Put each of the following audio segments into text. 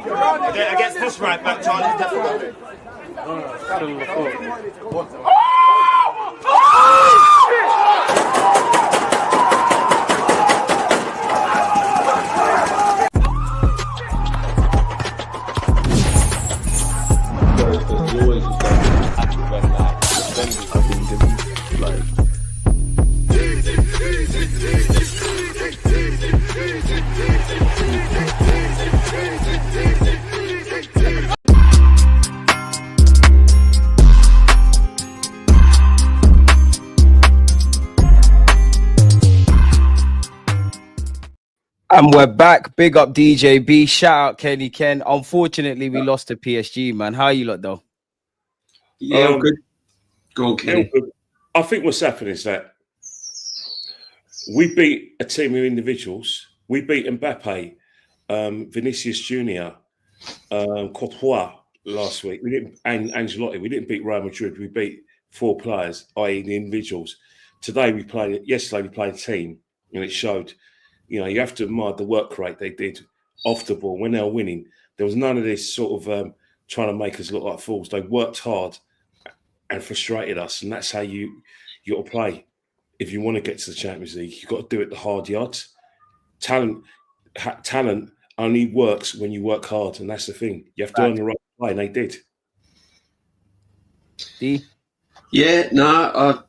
Yeah, against this right back, Charlie, definitely. And we're back. Big up DJB. Shout out Kenny Ken. Unfortunately, we lost to PSG, man. How are you lot, though? Yeah, I'm good. Go on, Kenny. I think what's happened is that we beat a team of individuals. We beat Mbappe, Vinicius Junior, Courtois last week. We didn't, and Ancelotti. We didn't beat Real Madrid. We beat 4 players, i.e., the individuals. Yesterday we played a team, and it showed. You know, you have to admire the work rate they did off the ball when they were winning. There was none of this sort of trying to make us look like fools. They worked hard and frustrated us, and that's how you got to play. If you want to get to the Champions League, you've got to do it the hard yards. Talent only works when you work hard, and that's the thing. You have to earn the right to play, and they did. D? Yeah, no,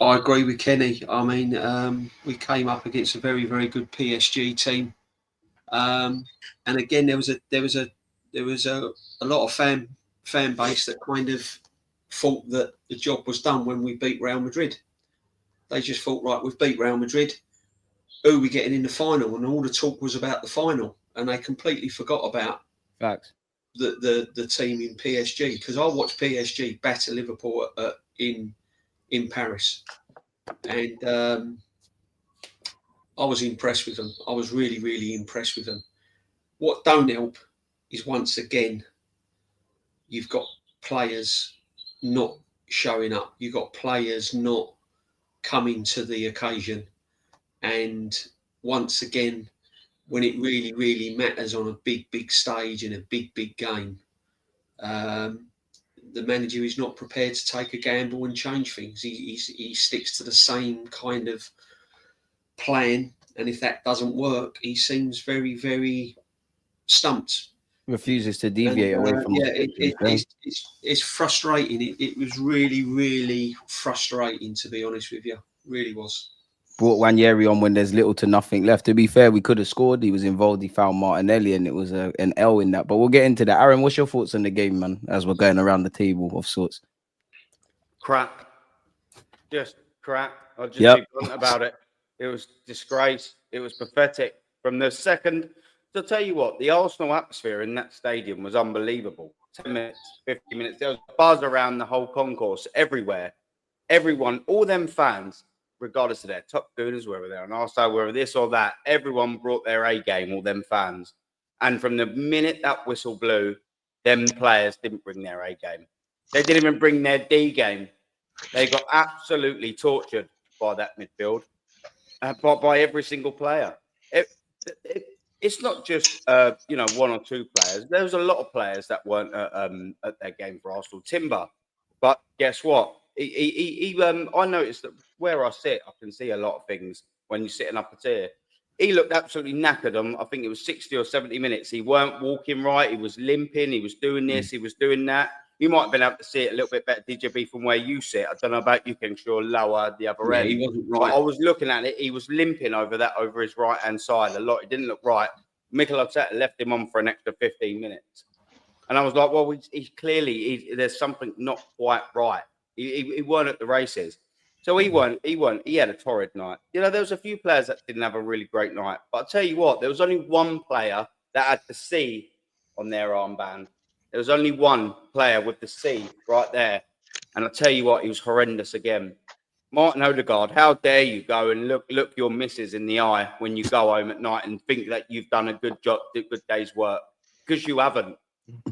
I agree with Kenny. I mean, we came up against a very, very good PSG team, and again, there was a lot of fan base that kind of thought that the job was done when we beat Real Madrid. They just thought, right, we've beat Real Madrid. Who are we getting in the final? And all the talk was about the final, and they completely forgot about the team in PSG. Because I watched PSG batter Liverpool in Paris, and I was impressed with them. I was really, really impressed with them. What don't help is, once again, you've got players not showing up. You've got players not coming to the occasion. And once again, when it really, really matters on a big, big stage in a big, big game, the manager is not prepared to take a gamble and change things. He sticks to the same kind of plan, and if that doesn't work, he seems very, very stumped. Refuses to deviate away from it's frustrating. It was really, really frustrating, to be honest with you. Really was. Brought Ranieri on when there's little to nothing left. To be fair, we could have scored. He was involved. He found Martinelli, and it was an L in that. But we'll get into that. Aaron, what's your thoughts on the game, man, as we're going around the table of sorts? Crap. Just crap. I'll just be blunt about it. It was disgrace. It was pathetic. From the second, to tell you what, the Arsenal atmosphere in that stadium was unbelievable. 10 minutes, 50 minutes. There was a buzz around the whole concourse, everywhere. Everyone, all them fans, regardless of their top gooners, whether they're on our side, whether this or that, everyone brought their A game, all them fans. And from the minute that whistle blew, them players didn't bring their A game. They didn't even bring their D game. They got absolutely tortured by that midfield, by every single player. It's not just one or two players. There was a lot of players that weren't at their game for Arsenal. Timber, but guess what? I noticed that where I sit, I can see a lot of things when you're sitting up a tier. He looked absolutely knackered on, I think it was 60 or 70 minutes. He weren't walking right. He was limping. He was doing this. He was doing that. You might have been able to see it a little bit better, DJB, from where you sit. I don't know about you, Ken, you're lower the other end. He wasn't right. But I was looking at it. He was limping over his right-hand side a lot. It didn't look right. Mikel Arteta left him on for an extra 15 minutes. And I was like, well, he's clearly, there's something not quite right. He weren't at the races. So he weren't. He had a torrid night. You know, there was a few players that didn't have a really great night. But I'll tell you what, there was only one player that had the C on their armband. There was only one player with the C right there. And I'll tell you what, he was horrendous again. Martin Odegaard, how dare you go and look your missus in the eye when you go home at night and think that you've done a good job, a good day's work? Because you haven't.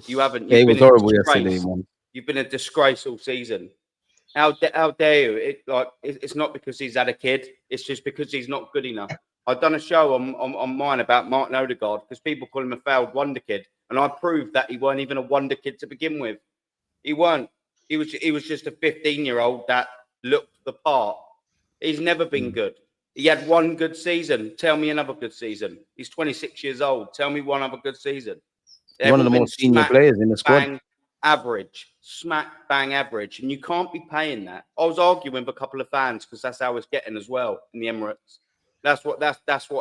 You haven't. It was horrible yesterday, man. You've been a disgrace all season. How dare you? It's not because he's had a kid. It's just because he's not good enough. I've done a show on mine about Martin Odegaard because people call him a failed wonder kid, and I proved that he weren't even a wonder kid to begin with. He weren't. He was just a 15-year-old that looked the part. He's never been good. He had one good season. Tell me another good season. He's 26 years old. Tell me one other good season. One of the more senior players in the squad. Smack bang average, and you can't be paying that. I was arguing with a couple of fans because that's how it's getting as well in the Emirates. That's what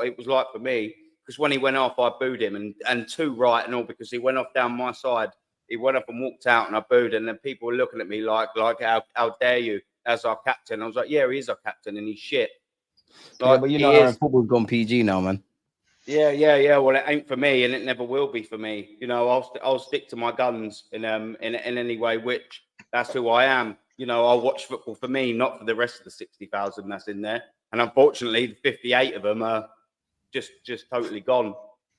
it was like for me. Because when he went off, I booed him, and too right and all because he went off down my side. He went up and walked out, and I booed, and then people were looking at me like how dare you as our captain? I was like, yeah, he is our captain, and he's shit. Like, yeah, but you know, Aaron, football's gone PG now, man. Yeah. Well, it ain't for me, and it never will be for me. You know, I'll stick to my guns in any way. Which that's who I am. You know, I'll watch football for me, not for the rest of the 60,000 that's in there. And unfortunately, the 58 of them are just totally gone.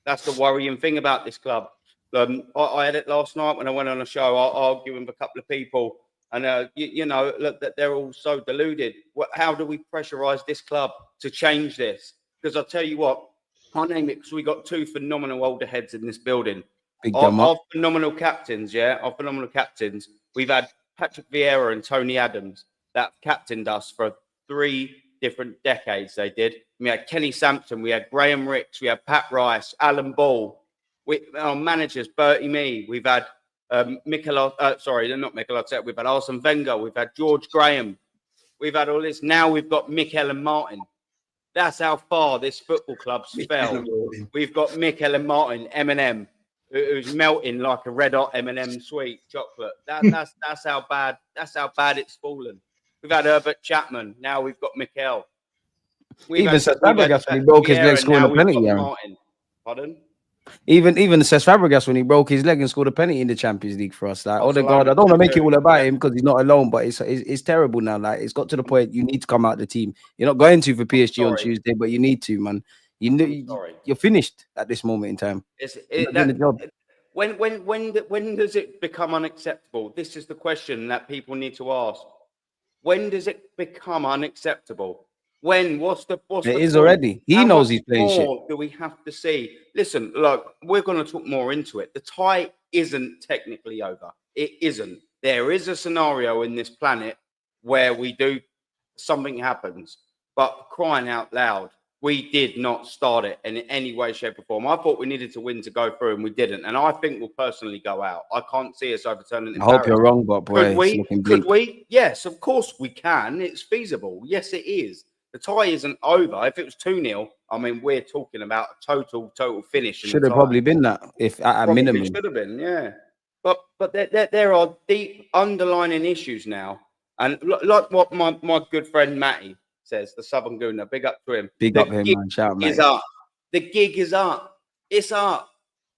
That's the worrying thing about this club. I had it last night when I went on a show. I argued with a couple of people, and you know, look, that they're all so deluded. How do we pressurize this club to change this? Because I'll tell you what, I name it because we got two phenomenal older heads in this building. Our phenomenal captains, our phenomenal captains. We've had Patrick Vieira and Tony Adams that captained us for 3 different decades. They did. We had Kenny Sampson, we had Graham Ricks, we had Pat Rice, Alan Ball. Our managers, Bertie Mee. We've had We've had Arsene Wenger. We've had George Graham. We've had all this. Now we've got Mikel and Martin. That's how far this football club's fell. We've got Mikel and Martin, M&M, who's melting like a red hot M&M sweet chocolate. That's how bad. That's how bad it's fallen. We've had Herbert Chapman. Now we've got Mikel. Even Cesc Fabregas when he broke his leg scoring a penalty. Pardon? Even Cesc Fabregas when he broke his leg and scored a penalty in the Champions League for us. Like Odegaard, I don't want to make it all about him because he's not alone, but it's terrible now. Like it's got to the point you need to come out the team. You're not going to for PSG on Tuesday, but you need to, man. You're finished at this moment in time. When does it become unacceptable? This is the question that people need to ask. When does it become unacceptable? When? What's the it is already. He knows he's playing shit. Do we have to see? Listen, look, we're going to talk more into it. The tie isn't technically over. It isn't. There is a scenario in this planet where something happens, but crying out loud, we did not start it in any way, shape, or form. I thought we needed to win to go through, and we didn't. And I think we'll personally go out. I can't see us overturning it. I hope you're wrong, but boy, could we? Yes, of course we can. It's feasible. Yes, it is. The tie isn't over. If it was 2-0, I mean, we're talking about a total finish. Should have probably been that, if at a minimum. Should have been, yeah. But there are deep underlining issues now, and like what my good friend Matty says, the Southern Gooner, big up to him. Big up him, man. Shout out, mate. The gig is up. It's up.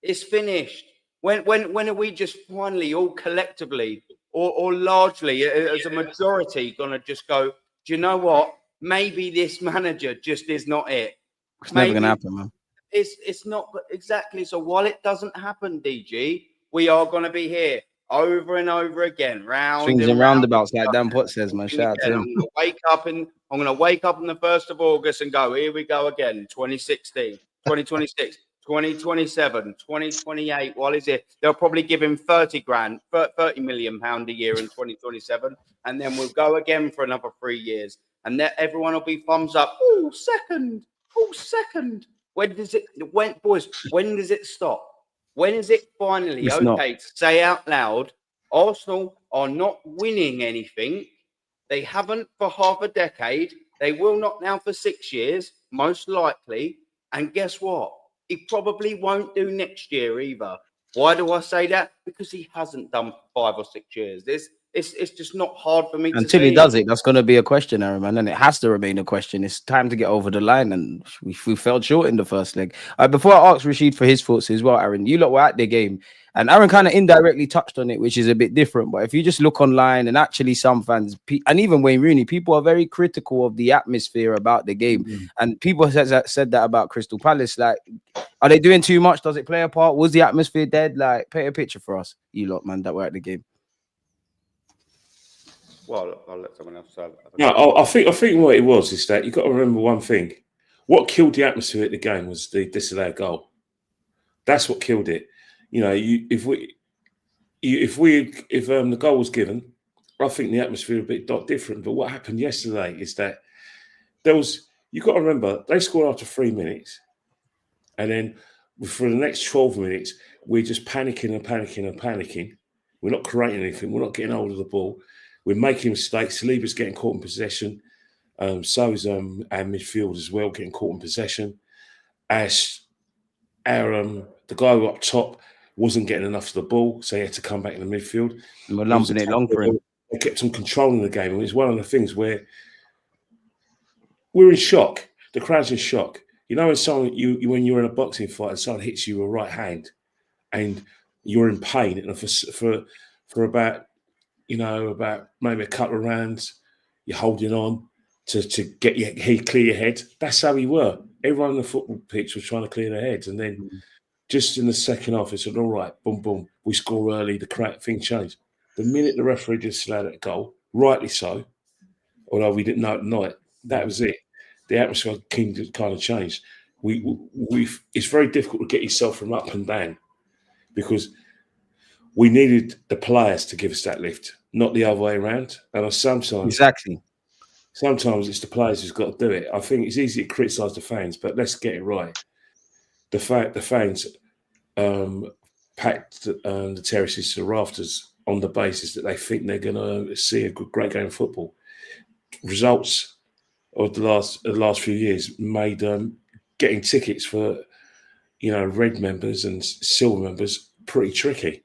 It's finished. When are we just finally all collectively or largely as a majority gonna just go, do you know what? Maybe this manager just is not it. It's never going to happen, man. It's not exactly. So while it doesn't happen, DG, we are going to be here over and over again. Swings and roundabouts, like Dan Potts says, man. Shout out to him. I'm going to wake up on the 1st of August and go, here we go again. 2016, 2026, 2027, 2028. What is it? They'll probably give him 30 million pound a year in 2027. And then we'll go again for another 3 years. And everyone will be thumbs up. Oh, second. When does it stop? When is it finally to say out loud, Arsenal are not winning anything. They haven't for half a decade. They will not now for 6 years, most likely. And guess what? He probably won't do next year either. Why do I say that? Because he hasn't done for 5 or 6 years. It's just not hard for me to see. Until he does it, that's going to be a question, Aaron, man. And it has to remain a question. It's time to get over the line. And we fell short in the first leg. Before I ask Rashid for his thoughts as well, Aaron, you lot were at the game. And Aaron kind of indirectly touched on it, which is a bit different. But if you just look online, and actually some fans, and even Wayne Rooney, people are very critical of the atmosphere about the game. Mm-hmm. And people said that about Crystal Palace. Like, are they doing too much? Does it play a part? Was the atmosphere dead? Like, paint a picture for us, you lot, man, that were at the game. Well, I'll let someone else say. No, I think what it was is that you've got to remember one thing. What killed the atmosphere at the game was the disallowed goal. That's what killed it. You know, if the goal was given, I think the atmosphere would be a bit different. But what happened yesterday is that you've got to remember, they scored after 3 minutes. And then for the next 12 minutes, we're just panicking and panicking and panicking. We're not creating anything. We're not getting hold of the ball. We're making mistakes. Saliba's getting caught in possession. So is our midfield as well, getting caught in possession. As the guy up top wasn't getting enough of the ball, so he had to come back in the midfield. And we're lumping it long for him. They kept on controlling the game. And it's one of the things where we're in shock. The crowd's in shock. You know, when you're in a boxing fight and someone hits you with a right hand and you're in pain, and for about maybe a couple of rounds, you're holding on to clear your head. That's how we were. Everyone on the football pitch was trying to clear their heads, and then just in the second half, it said, "All right, boom, boom, we score early." The thing changed. The minute the referee just allowed that goal, rightly so, although we didn't know at night, that was it. The atmosphere kind of changed. It's very difficult to get yourself from up and down because we needed the players to give us that lift, not the other way around. And sometimes it's the players who's got to do it. I think it's easy to criticise the fans, but let's get it right. The fans packed the terraces to the rafters on the basis that they think they're going to see a great game of football. Results of the last few years made getting tickets for red members and silver members pretty tricky.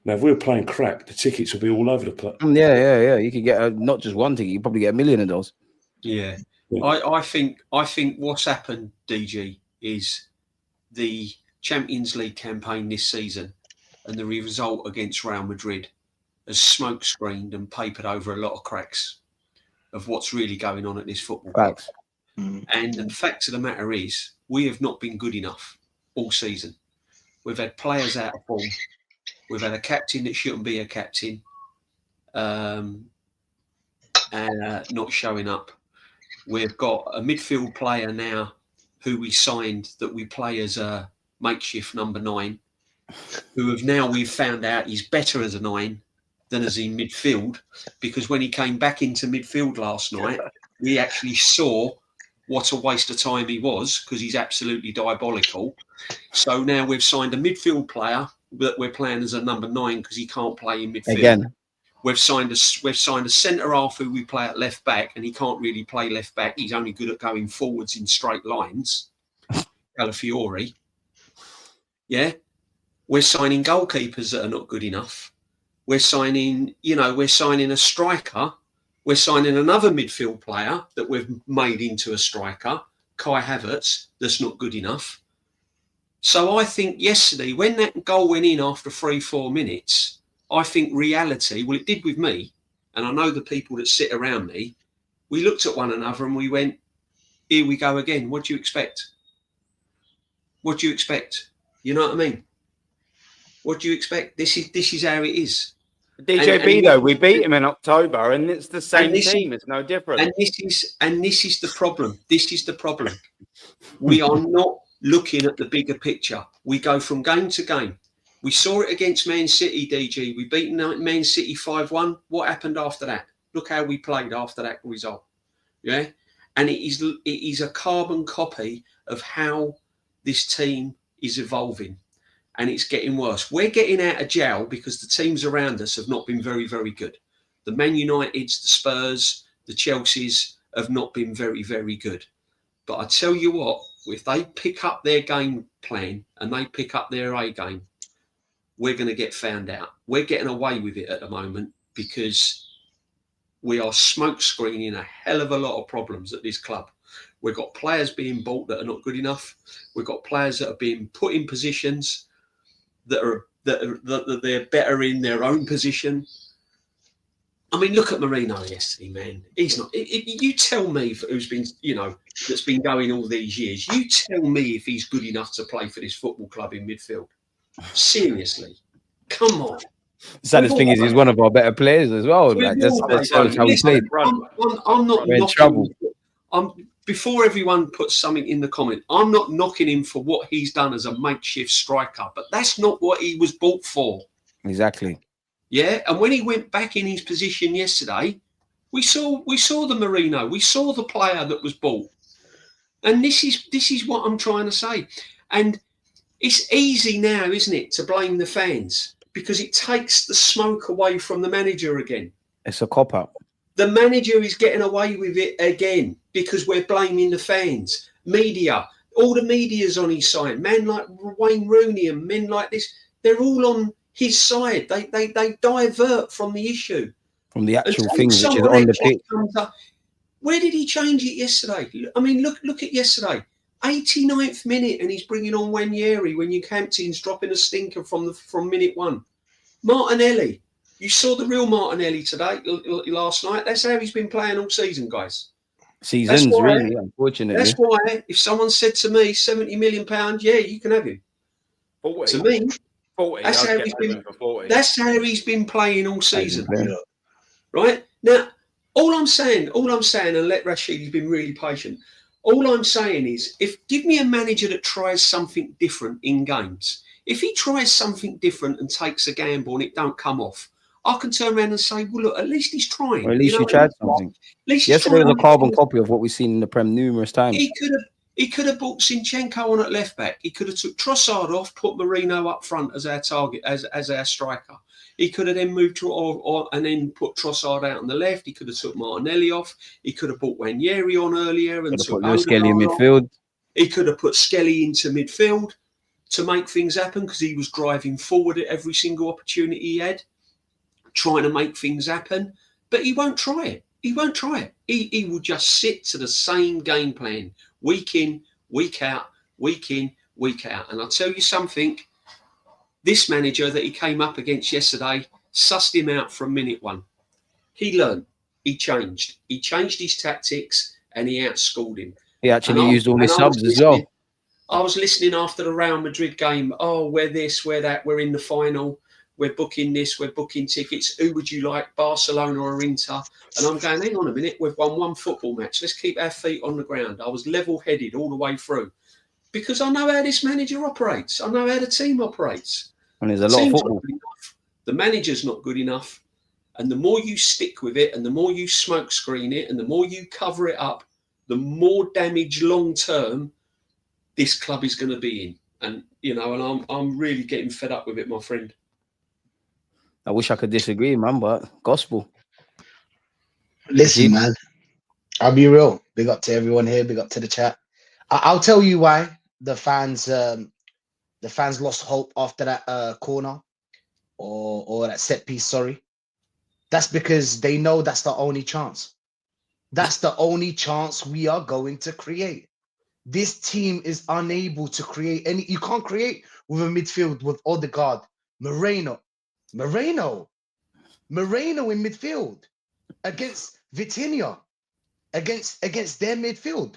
Now, if we were playing crap, the tickets would be all over the place. Yeah. You could get not just one ticket; you probably get 1 million of those. Yeah. I think what's happened, DG, is the Champions League campaign this season and the result against Real Madrid has smoke screened and papered over a lot of cracks of what's really going on at this football club. And the fact of the matter is, we have not been good enough all season. We've had players out of form. We've had a captain that shouldn't be a captain, and not showing up. We've got a midfield player now who we signed that we play as a makeshift number 9, who we've found out he's better as a 9 than as in midfield, because when he came back into midfield last night, we actually saw what a waste of time he was, because he's absolutely diabolical. So now we've signed a midfield player that we're playing as a number 9 because he can't play in midfield. Again. We've signed a centre half who we play at left back, and he can't really play left back. He's only good at going forwards in straight lines. Calafiori. Yeah. We're signing goalkeepers that are not good enough. We're signing a striker. We're signing another midfield player that we've made into a striker, Kai Havertz, that's not good enough. So I think yesterday, when that goal went in after 3-4 minutes, I think reality, well, it did with me, and I know the people that sit around me, we looked at one another and we went, here we go again. What do you expect? What do you expect? You know what I mean? What do you expect? This is how it is. DJB, though, we beat him in October, and it's the same team. It's no different. And this is the problem. This is the problem. We are not looking at the bigger picture. We go from game to game. We saw it against Man City, DG. We beat Man City 5-1. What happened after that? Look how we played after that result. Yeah? And it is a carbon copy of how this team is evolving. And it's getting worse. We're getting out of jail because the teams around us have not been very, very good. The Man Uniteds, the Spurs, the Chelseas have not been very, very good. But I tell you what, if they pick up their game plan and they pick up their A game, we're going to get found out. We're getting away with it at the moment because we are smoke screening a hell of a lot of problems at this club. We've got players being bought that are not good enough. We've got players that are being put in positions that they're better in their own position. I mean, look at Marino yesterday, man. He's not. You tell me, who's been, that's been going all these years. You tell me if he's good enough to play for this football club in midfield. Seriously, come on. The saddest thing is he's one of our better players as well. Like, that's how he played. I'm not. We're in trouble. before everyone puts something in the comment, I'm not knocking him for what he's done as a makeshift striker, but that's not what he was bought for. Exactly. Yeah, and when he went back in his position yesterday, we saw the Marino, we saw the player that was bought, and this is what I'm trying to say. And it's easy now, isn't it, to blame the fans because it takes the smoke away from the manager again. It's a cop out. The manager is getting away with it again because we're blaming the fans. Media, all the media's on his side. Men like Wayne Rooney and men like this, they're all on his side. They divert from the issue. From the actual things which is on the pitch. Where did he change it yesterday? I mean, look at yesterday. 89th minute and he's bringing on Wanyeri when you Campton's dropping a stinker from minute one. Martinelli. You saw the real Martinelli last night. That's how he's been playing all season, guys. Seasons, really, unfortunately. That's why if someone said to me, £70 million, yeah, you can have him. 40. To me, 40. That's how he's been playing all season. Right? Now, all I'm saying, and let Rashid, he's been really patient. All I'm saying is, give me a manager that tries something different in games. If he tries something different and takes a gamble and it don't come off, I can turn around and say, well, look, at least he's trying. Or at least you tried something. Yesterday was a carbon copy of what we've seen in the Prem numerous times. He could have brought Zinchenko on at left back. He could have took Trossard off, put Marino up front as our target, as our striker. He could have then moved and then put Trossard out on the left. He could have took Martinelli off. He could have put Wanyeri on earlier and took Skelly in midfield. He could have put Skelly into midfield to make things happen because he was driving forward at every single opportunity he had, trying to make things happen. But he won't try it. He won't try it. He will just sit to the same game plan, week in, week out, week in, week out. And I'll tell you something, this manager that he came up against yesterday sussed him out from minute one. He learned. He changed. He changed his tactics and he outscored him. He actually used all his subs as well. I was listening after the Real Madrid game. Oh, we're this, we're that, we're in the final. We're booking this, we're booking tickets. Who would you like, Barcelona or Inter? And I'm going, hang on a minute, we've won one football match. Let's keep our feet on the ground. I was level-headed all the way through because I know how this manager operates. I know how the team operates. And there's a lot of football. The manager's not good enough. And the more you stick with it and the more you smoke screen it and the more you cover it up, the more damage long-term this club is going to be in. And, you know, and I'm really getting fed up with it, my friend. I wish I could disagree, man, but gospel. Listen, man, I'll be real. Big up to everyone here. Big up to the chat. I'll tell you why the fans lost hope after that corner or that set piece. Sorry, that's because they know that's the only chance. That's the only chance we are going to create. This team is unable to create any. You can't create with a midfield with Odegaard, Moreno in midfield against Vitinha, against their midfield.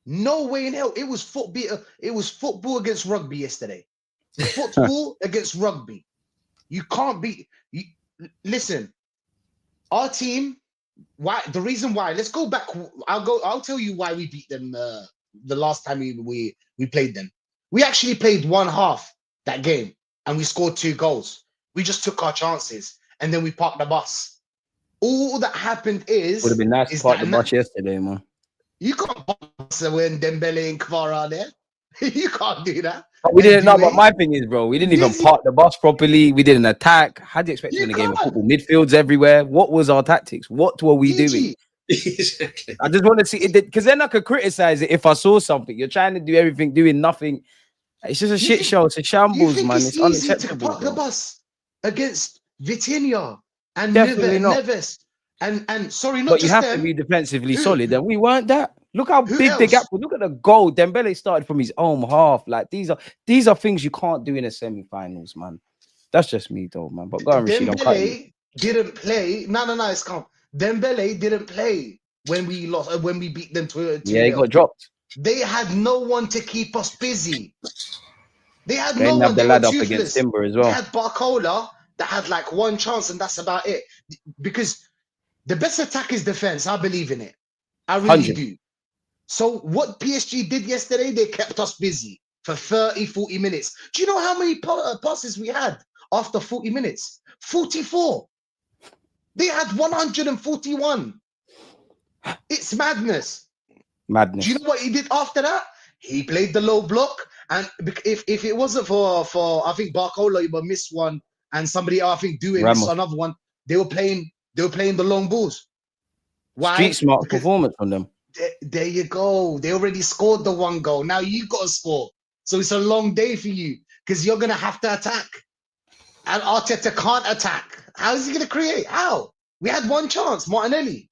No way in hell. It was football against rugby yesterday. Football against rugby. You can't beat. Listen, our team. Why? The reason why. Let's go back. I'll tell you why we beat them the last time we played them. We actually played one half that game and we scored 2 goals. We just took our chances and then we parked the bus. All that happened is... Would have been nice to park the bus yesterday, man. You can't park the bus when Dembele and Kvara are there. You can't do that. But we didn't know. But my thing is, bro, we didn't even park the bus properly. We didn't attack. How do you expect to win a game of football? Midfields everywhere. What was our tactics? What were we doing? Exactly. I just want to see it because then I could criticize it if I saw something. You're trying to do everything, doing nothing. It's just a shit show. It's a shambles, man. It's unacceptable. To park the bus against Vitinha and Neves and sorry, not but just you have them. to be defensively solid, and we weren't that. Look how big the gap was. Look at the goal. Dembele started from his own half. Like these are things you can't do in a semi-finals, man. That's just me, though, man. But go on, Rashid. Dembele didn't play. No, it's calm. Dembele didn't play when we lost. When we beat them to yeah, he got dropped. They had no one to keep us busy. They had no one. They lad up against Timber as well. They had Barcola that had like one chance, and that's about it. Because the best attack is defense. I believe in it. I really 100. do. So what PSG did yesterday, they kept us busy for 30, 40 minutes. Do you know how many passes we had after 40 minutes? 44. They had 141. It's madness. Madness. Do you know what he did after that? He played the low block. And if it wasn't for I think Barcola missed one, and somebody I think Dewey missed another one, they were playing the long balls. Why? Street smart Because performance from them. there you go. They already scored the one goal. Now you got to score. So it's a long day for you because you're gonna have to attack. And Arteta can't attack. How is he gonna create? How? We had one chance, Martinelli.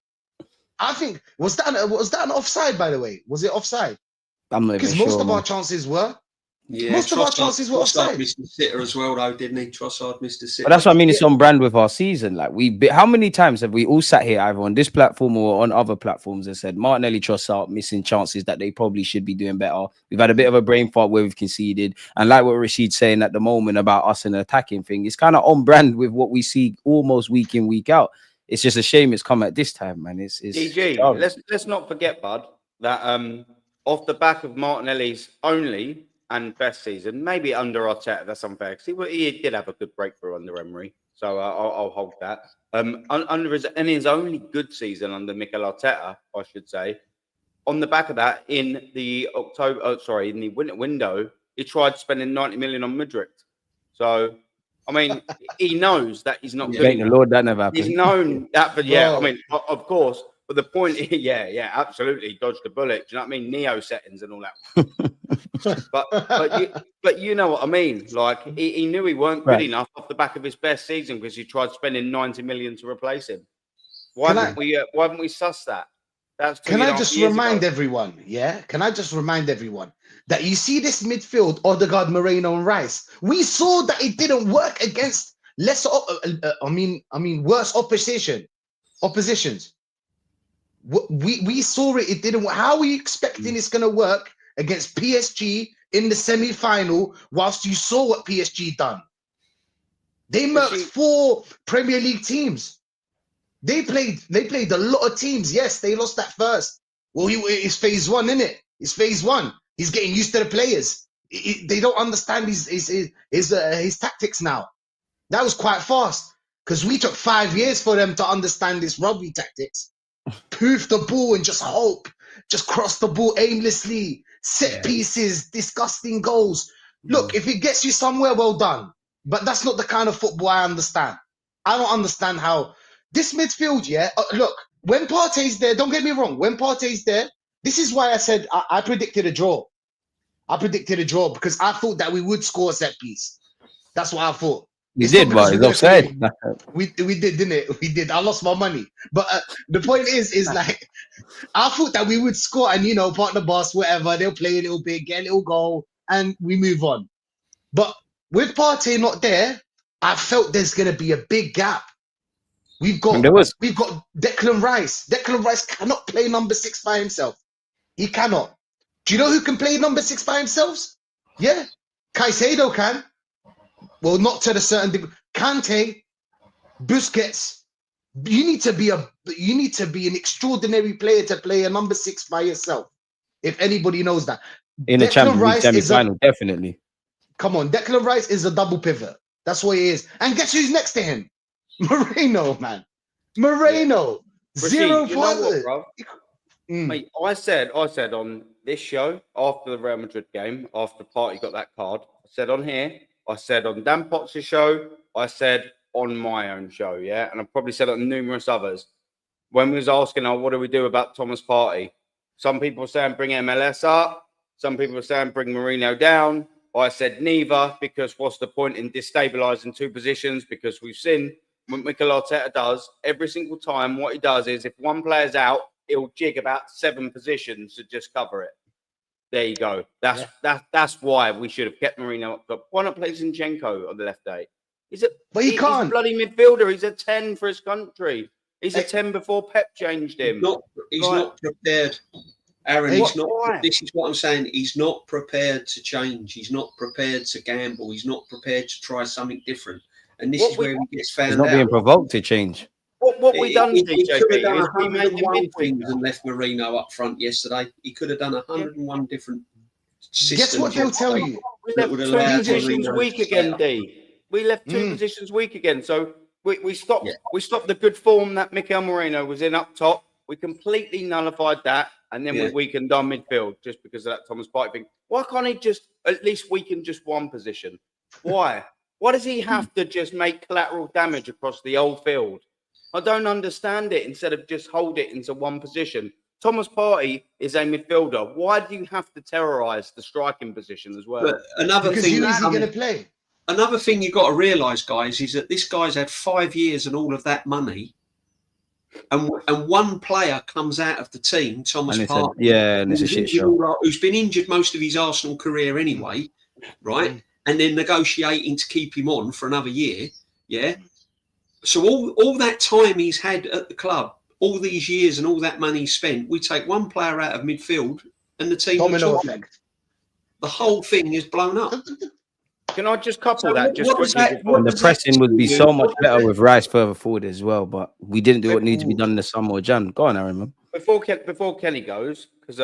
I think was that an offside, by the way? Was it offside? I'm not even Because sure. most of man. our chances were. Yeah, Most of our chances were offside. Trossard missed the sitter as well, though, didn't he? Trossard missed the sitter. But that's what I mean. It's on brand with our season. Like how many times have we all sat here either on this platform or on other platforms and said Martinelli, Trossard missing chances that they probably should be doing better. We've had a bit of a brain fart where we've conceded, and like what Rashid's saying at the moment about us and attacking thing, it's kind of on brand with what we see almost week in, week out. It's just a shame it's come at this time, man. It's DG, let's not forget, bud, that off the back of Martinelli's only and best season, maybe under Arteta, that's unfair because he did have a good breakthrough under Emery, so I'll hold that. Under his only good season under Mikel Arteta, I should say, on the back of that, in the winter window, he tried spending 90 million on Madrid. So, I mean, he knows that he's not good Thank the enough. Lord that never happened. He's known that, but yeah, I mean, of course. But the point, yeah, absolutely, dodged the bullet. Do you know what I mean? Neo settings and all that. but you know what I mean. Like he knew he weren't good enough off the back of his best season because he tried spending 90 million to replace him. Why haven't we sussed that? Can I just remind everyone? Yeah, can I just remind everyone that you see this midfield, Odegaard, Moreno, and Rice. We saw that it didn't work against lesser. Worse oppositions. We saw it. It didn't. How are we expecting it's going to work against PSG in the semi-final? Whilst you saw what PSG done, they murked 4 Premier League teams. They played a lot of teams. Yes, they lost that first. Well, it's phase 1, isn't it? It's phase 1. He's getting used to the players. They don't understand his tactics now. That was quite fast because we took 5 years for them to understand this rugby tactics. Poof the ball and just hope. Just cross the ball aimlessly. Set pieces, disgusting goals. Look, if it gets you somewhere, well done. But that's not the kind of football I understand. I don't understand how this midfield, look, when Partey's there, don't get me wrong, when Partey's there, this is why I said I predicted a draw. I predicted a draw because I thought that we would score a set piece. That's what I thought. We did, but it's offside. We did, didn't it? We did. I lost my money. But the point is like, I thought that we would score and, partner boss, whatever, they'll play a little bit, get a little goal, and we move on. But with Partey not there, I felt there's going to be a big gap. We've got Declan Rice. Declan Rice cannot play number 6 by himself. He cannot. Do you know who can play number 6 by himself? Yeah, Caicedo can. Well, not to the certain degree. Kante, Busquets. You need to be an extraordinary player to play a number 6 by yourself. If anybody knows that. In the Champions League semi-final, definitely. Come on, Declan Rice is a double pivot. That's what he is. And guess who's next to him? Moreno, man. Moreno. Rashid, 0 you know what, bro? Mate, I said on this show after the Real Madrid game, after Partey got that card, I said on here, I said on Dan Potts' show, I said on my own show, yeah? And I probably said on numerous others. When we was asking, what do we do about Thomas Partey? Some people were saying bring MLS up. Some people were saying bring Moreno down. I said neither, because what's the point in destabilising 2 positions? Because we've seen what Mikel Arteta does every single time. What he does is if one player's out, he'll jig about 7 positions to just cover it. There you go. That's why we should have kept Moreno up top. Why not play Zinchenko on the left day? He's a bloody midfielder. He's a 10 for his country. He's a 10 before Pep changed him. He's not prepared. Aaron, he's not. This is what I'm saying. He's not prepared to change. He's not prepared to gamble. He's not prepared to try something different. And this is where he gets found out. He's not being provoked to change. What we done, He could have DJB, done is we made the 101 midfield. things and left Marino up front yesterday. He could have done 101 different systems. Guess what they'll tell you? We That left would two allow positions Marino weak to again, stay D. We left two Mm. positions weak again. So we stopped Yeah. we stopped the good form that Mikel Moreno was in up top. We completely nullified that, and then we Yeah. weakened our midfield just because of that Thomas Partey thing. Why can't he just at least weaken just one position? Why? Why does he have to just make collateral damage across the whole field? I don't understand it. Instead of just hold it into one position. Thomas Partey is a midfielder. Why do you have to terrorise the striking position as well? But another Because thing, who is he going to play? another thing you got to realise, guys, is that this guy's had 5 years and all of that money, and one player comes out of the team, Thomas And it's Partey, and it's a shit show. who's been injured most of his Arsenal career anyway, right? And then negotiating to keep him on for another year, yeah. So all that time he's had at the club, all these years and all that money spent, we take one player out of midfield and the team Domino looks effect. the whole thing is blown up. Can I just couple So that just what does quickly that- before And the does that pressing would be do? so much better with Rice further forward as well, but we didn't do what needed to be done in the summer or Jan. Go on, Aaron, man. before Kenny goes, because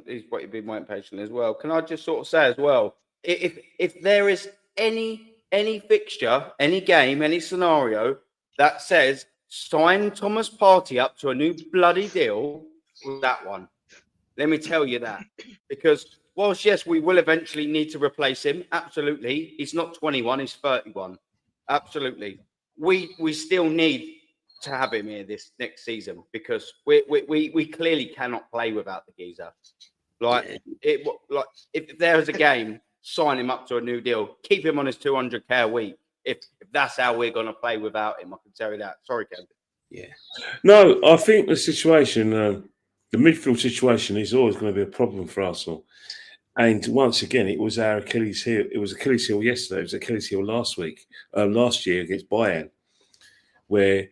he's been waiting patiently as well. Can I just sort of say as well, if there is any fixture, any game, any scenario that says sign Thomas Partey up to a new bloody deal, with that one. Let me tell you that, because whilst yes, we will eventually need to replace him. Absolutely, he's not 21; he's 31. Absolutely, we still need to have him here this next season because we clearly cannot play without the geezer. Like if there is a game, sign him up to a new deal. Keep him on his 200k a week. If that's how we're going to play without him, I can tell you that. Sorry, Ken. Yeah. No, I think the situation, the midfield situation, is always going to be a problem for Arsenal. And once again, it was our Achilles heel. It was Achilles heel yesterday. It was Achilles heel last year against Bayern, where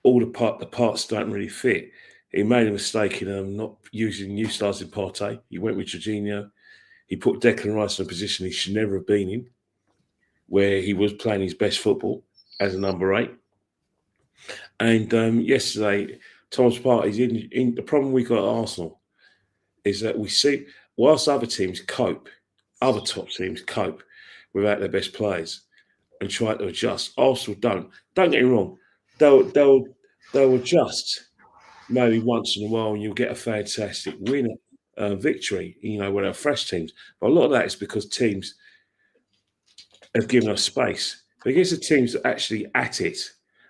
all the parts don't really fit. He made a mistake in not using new stars in Partey. He went with Jorginho. He put Declan Rice in a position he should never have been in, where he was playing his best football as a number 8. And yesterday, Thomas Partey's in. The problem we got at Arsenal is that we see, whilst other teams cope, other top teams cope without their best players and try to adjust. Arsenal don't. Don't get me wrong. They'll adjust maybe once in a while, and you'll get a fantastic win, victory. When they're fresh teams, but a lot of that is because teams have given us space. But against the teams that are actually at it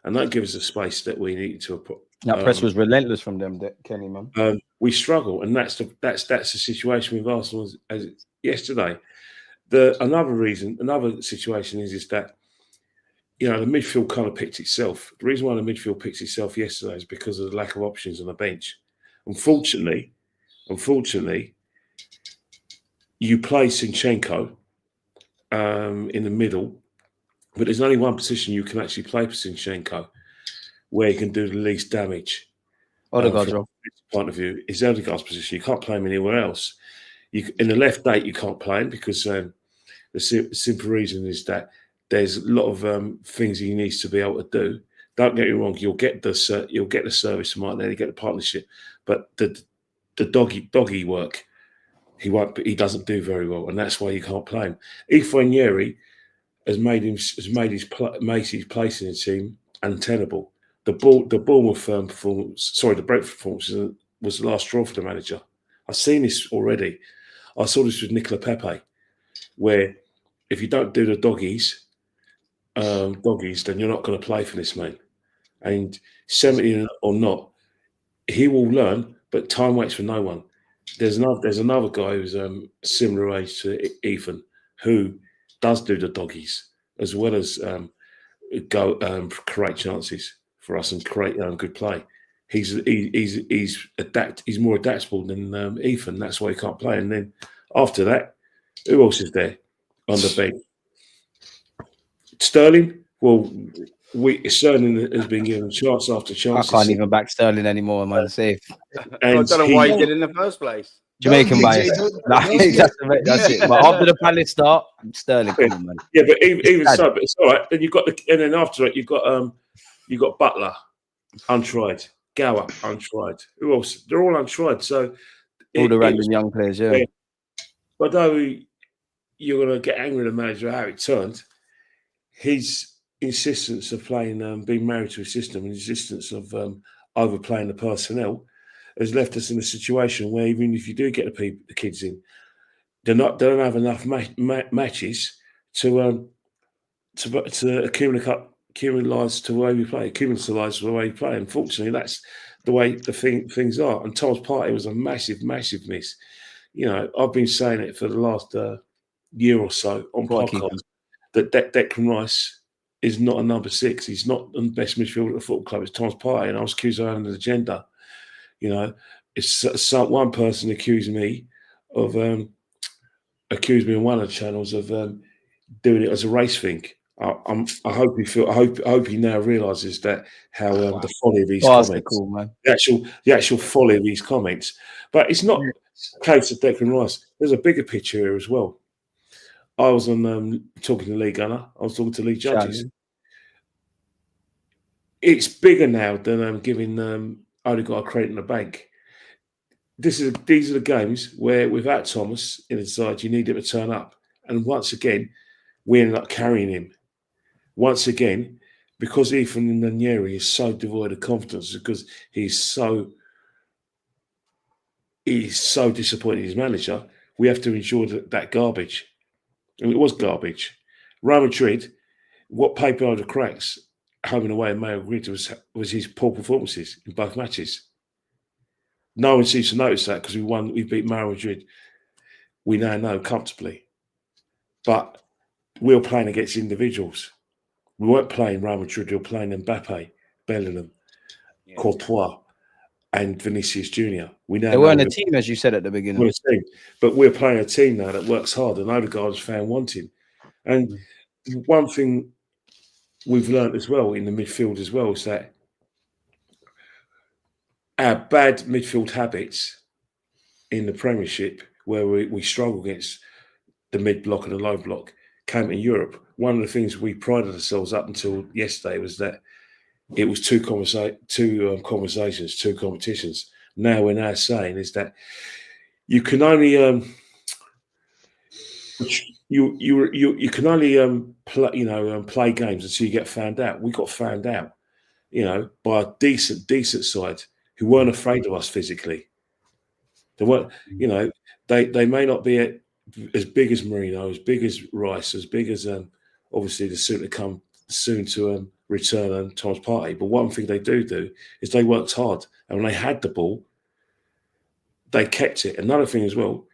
and don't give us the space that we need to put. That press was relentless from them, Kenny, man. We struggle, and that's the situation with Arsenal as yesterday. Another situation is that the midfield kind of picked itself. The reason why the midfield picked itself yesterday is because of the lack of options on the bench. Unfortunately, you play Zinchenko in the middle, but there's only one position you can actually play for Zinchenko where he can do the least damage. Odegaard's from his point of view, is Odegaard's position. You can't play him anywhere else. In the left 8, you can't play him because the simple reason is that there's a lot of things he needs to be able to do. Don't get me wrong; you'll get the service from right there, you get the partnership, but the doggy work, he doesn't do very well, and that's why you can't play him. Ifeanyeri has made his place in the team untenable. The Bournemouth performance, the Brentford performance was the last straw for the manager. I've seen this already. I saw this with Nicola Pepe, where if you don't do the doggies, then you're not going to play for this man. And 70 or not, he will learn, but time waits for no one. There's another guy who's similar age to Ethan who does do the doggies as well as create chances for us and create good play. He's more adaptable than Ethan. That's why he can't play. And then after that, who else is there on the bench? Sterling. Well, Sterling has been given chance after chance. I can't even back Sterling anymore, man. Safe. I don't know why he did in the first place. Jamaican bias. That's it. But after the Palace start, Sterling, come on, man. Yeah, but even so, but it's all right. Then you've got and then after it, you've got You got Butler, untried. Gower, untried. Who else? They're all untried. So All the random young players, yeah. Although you're going to get angry at the manager how it turned, his insistence of playing, being married to a system, and insistence of overplaying the personnel, has left us in a situation where even if you do get the kids in, they don't have enough matches to accumulate to the way we play. Accumulate to the way we play. Unfortunately, that's the way things are. And Tom's Partey was a massive, massive miss. You know, I've been saying it for the last year or so on podcasts that Declan Rice is not a number 6. He's not the best midfielder at the football club. It's Tom's Partey, and I was accused of having an agenda. You know, it's one person accused me on one of the channels of doing it as a race thing. I hope he now realises that how the folly of these comments, man. the actual folly of these comments. But it's not a case of Declan Rice. There's a bigger picture here as well. I was on talking to Lee Gunner. I was talking to Lee Judges. It's bigger now than giving Odegaard credit in the bank. These are the games where without Thomas in the side, you need him to turn up. And once again, we ended up carrying him. Once again, because Ethan Nanieri is so devoid of confidence, because he's so disappointed in his manager, we have to endure that garbage. And it was garbage. Real Madrid, what paper over the cracks, home and away in Madrid was his poor performances in both matches. No one seems to notice that because we beat Real Madrid. We now know comfortably. But we were playing against individuals. We weren't playing Real Madrid, we were playing Mbappe, Bellingham, Courtois, and Vinicius Junior. They weren't a team, as you said at the beginning. We're a team, but we're playing a team now that works hard, and Odegaard is found wanting. And one thing we've learned as well in the midfield as well is that our bad midfield habits in the Premiership, where we struggle against the mid block and the low block, came in Europe. One of the things we prided ourselves up until yesterday was that it was two conversations, two competitions. Now we're now saying is that you can only you can only play games until you get found out. We got found out, by a decent side who weren't afraid of us physically. They weren't, they may not be as big as Mourinho, as big as Rice, as big as obviously the soon to return Thomas Partey. But one thing they do is they worked hard, and when they had the ball, they kept it. Another thing as well,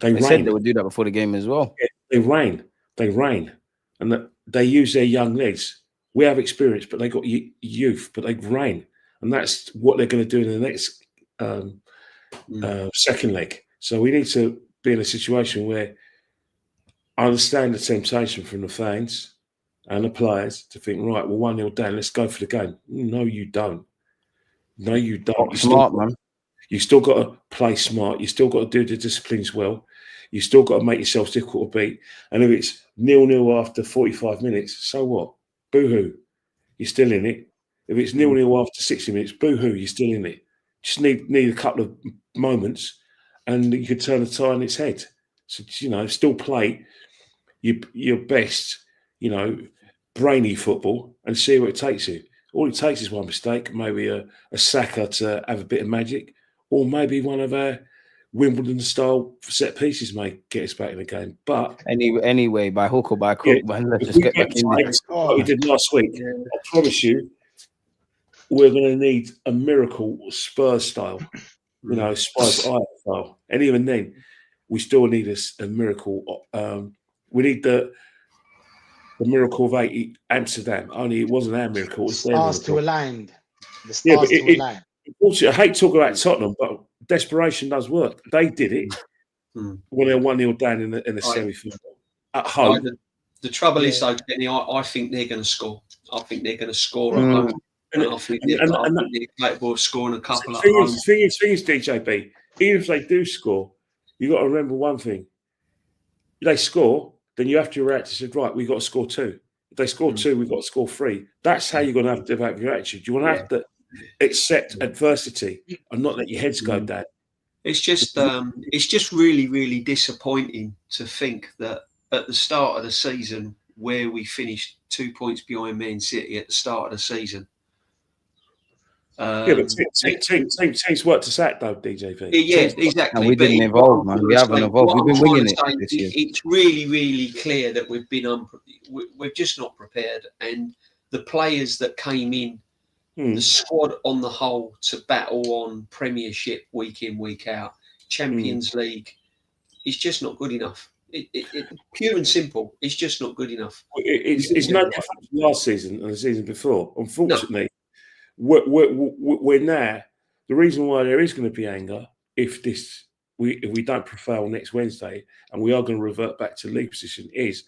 they said they would do that before the game as well. Yeah, they reign, and that they use their young legs. We have experience, but they got youth, but they reign, and that's what they're going to do in the next second leg. So we need to be in a situation where I understand the temptation from the fans and the players to think, right, we're 1-0 down, let's go for the game. No, you don't. No, you don't. Smart, man. You still got to play smart. You still got to do the disciplines well. You still got to make yourself difficult to beat. And if it's 0-0 after 45 minutes, so what? Boo-hoo. You're still in it. If it's 0-0 after 60 minutes, boo-hoo, you're still in it. Just need a couple of moments and you could turn the tie on its head. So, still play your best, brainy football and see where it takes you. All it takes is one mistake, maybe a Saka to have a bit of magic, or maybe one of our Wimbledon-style set pieces may get us back in the game. But anyway, by hook or by crook, man, let's just get back in there. Like we did last week. Yeah. I promise you, we're going to need a miracle Spurs style, Spurs style. And even then, we still need a miracle. We need the miracle of 80 Amsterdam. Only it wasn't our miracle. It was their stars miracle. To aligned. The stars to align. I hate talking about Tottenham, but desperation does work. They did it when they're 1-0 down in the semi-final at home. The trouble is, though, Kenny, I think they're going to score. I think they're going to score at home. And I think they're capable of scoring a couple at home. Thing is, DJB, even if they do score, you've got to remember one thing. They score, then you have to react and say, right, we've got to score 2. If they score 2, we've got to score 3. That's how you're going to have to develop your attitude. You want to have to accept adversity and not let your heads go down. It's just really, really disappointing to think that at the start of the season, where we finished 2 points behind Man City at the start of the season. But teams work to sack though, DJV. Yeah, exactly. And we didn't evolve, man. We haven't evolved. We've been winging it this year. It's really, really clear that we're just not prepared, and the players that came in, the squad on the whole, to battle on Premiership week in, week out, Champions League, is just not good enough. It pure and simple. It's just not good enough. It's no different from last season and the season before. Unfortunately, we're now. The reason why there is going to be anger if we don't prevail next Wednesday and we are going to revert back to league position is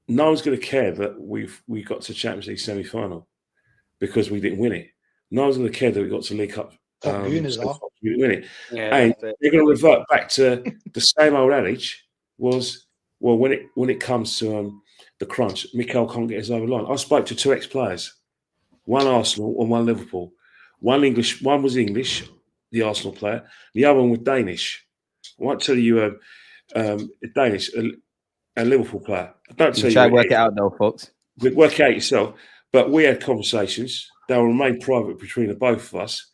no one's going to care that we got to Champions League semi-final because we didn't win it. No one's going to care that we got to League Cup. We didn't win it. Yeah, and they're going to revert back to the same old adage was, well, when it comes to the crunch, Mikel can't get us over the line. I spoke to 2 ex-players, one Arsenal and one Liverpool. One was English, the Arsenal player. The other one was Danish. I won't tell you Danish, a Liverpool player. I don't tell you. Try to work it out though, folks. Work it out yourself. But we had conversations. They will remain private between the both of us.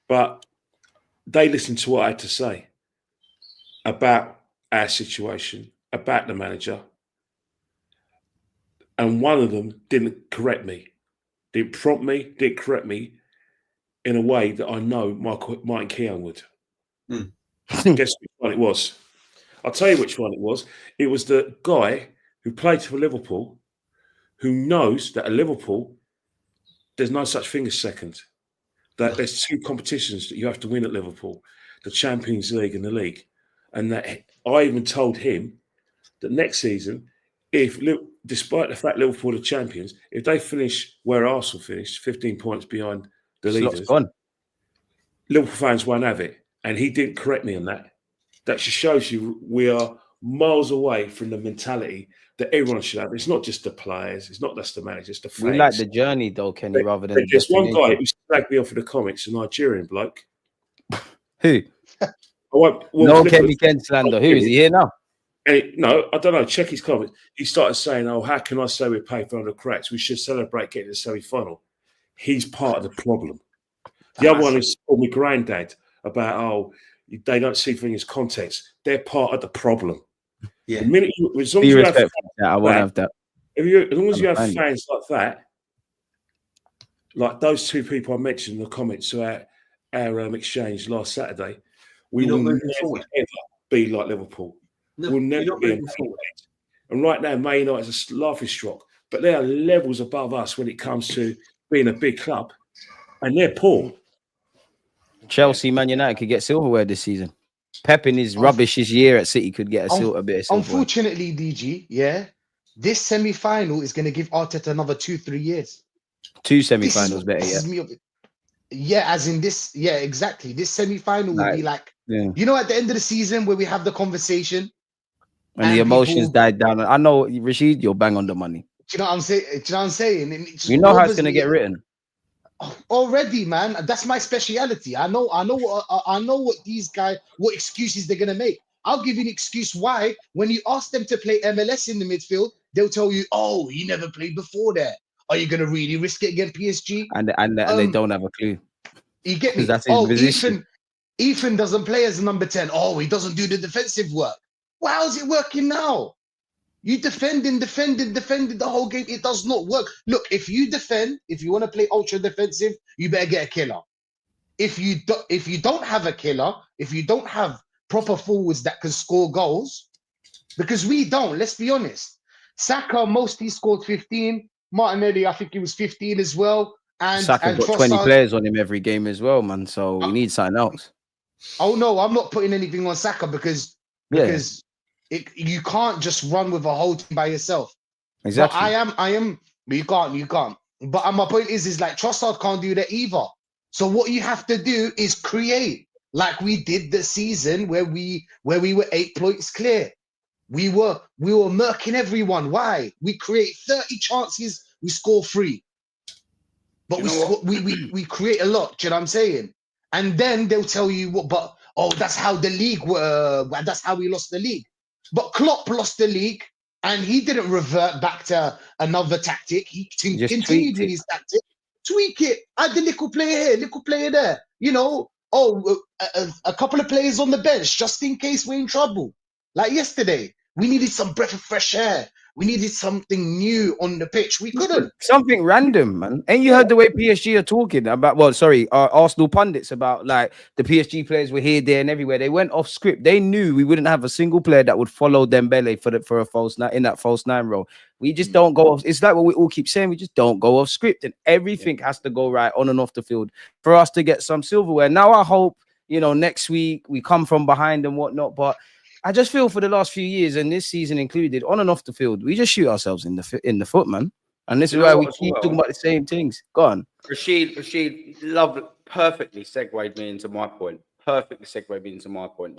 But they listened to what I had to say about our situation, about the manager. And one of them didn't correct me, didn't prompt me, didn't correct me in a way that I know Mike Keown would. Guess which one it was? I'll tell you which one it was. It was the guy who played for Liverpool, who knows that at Liverpool, there's no such thing as second. That there's 2 competitions that you have to win at Liverpool, the Champions League and the league. And that I even told him that next season, despite the fact Liverpool are champions, if they finish where Arsenal finished, 15 points behind the leaders, Liverpool fans won't have it. And he didn't correct me on that. That just shows you we are miles away from the mentality that everyone should have. It's not just the players. It's not just the managers. It's the fans. We like the journey, though, Kenny, rather than. There's one guy who slagged me off in the comments, a Nigerian bloke. Who? No Kenny Ken slander. Who is he here now? No, I don't know. Check his comments. He started saying, "Oh, how can I say we're paying for 100 cracks? We should celebrate getting to the semi-final." He's part of the problem. The other one is called me granddad about, they don't see things as context. They're part of the problem. Yeah. The minute as long as you have that. As long as you have fans like that, like those 2 people I mentioned in the comments to our exchange last Saturday, we will never ever be like Liverpool. We'll never be forward. And right now, Man United is a laughing stock, but they are levels above us when it comes to being a big club, and they're poor. Chelsea, Man United could get silverware this season. Pep in his rubbish this year at City could get a bit of silverware. Unfortunately, DG, this semi-final is going to give Arteta another 2-3 years. 2 semi-finals better, as in this, exactly. This semi-final will be like, you know, at the end of the season where we have the conversation. And the emotions died down. I know, Rashid, you'll bang on the money. Do you know what I'm saying? You know how it's going to get written. Already, man. That's my speciality. I know what these guys, what excuses they're gonna make. I'll give you an excuse why. When you ask them to play MLS in the midfield, they'll tell you, "Oh, you never played before there. Are you gonna really risk it against PSG?" And they don't have a clue. You get me? That's his position. Ethan doesn't play as number 10. Oh, he doesn't do the defensive work. Well, how's it working now? You defended the whole game. It does not work. Look, if you defend, if you want to play ultra defensive, you better get a killer. If you don't have a killer, if you don't have proper forwards that can score goals, because we don't, let's be honest. Saka mostly scored 15. Martinelli, I think he was 15 as well. And Saka's got 20 players on him every game as well, man. So we need something else. Oh no, I'm not putting anything on Saka because you can't just run with a whole team by yourself. Exactly. But I am. You can't. But my point is like Trossard can't do that either. So what you have to do is create, like we did the season where we were 8 points clear. We were murking everyone. Why? We create 30 chances, we score 3. But we create a lot. Do you know what I'm saying? And then they'll tell you what, but that's how the league were. That's how we lost the league. But Klopp lost the league, and he didn't revert back to another tactic. He continued with his tactic. Tweak it. Add the little player here, little player there. You know, a couple of players on the bench just in case we're in trouble. Like yesterday, we needed some breath of fresh air. We needed something new on the pitch. We couldn't. Something random, man. And you heard the way PSG are talking about, Arsenal pundits about like the PSG players were here, there, and everywhere. They went off script. They knew we wouldn't have a single player that would follow Dembele for a false nine in that false 9 role. We just don't go off. It's like what we all keep saying. We just don't go off script, and everything has to go right on and off the field for us to get some silverware. Now I hope next week we come from behind and whatnot, but I just feel for the last few years, and this season included, on and off the field, we just shoot ourselves in the foot, man. And this is why we keep talking about the same things. Go on. Rashid perfectly segued me into my point.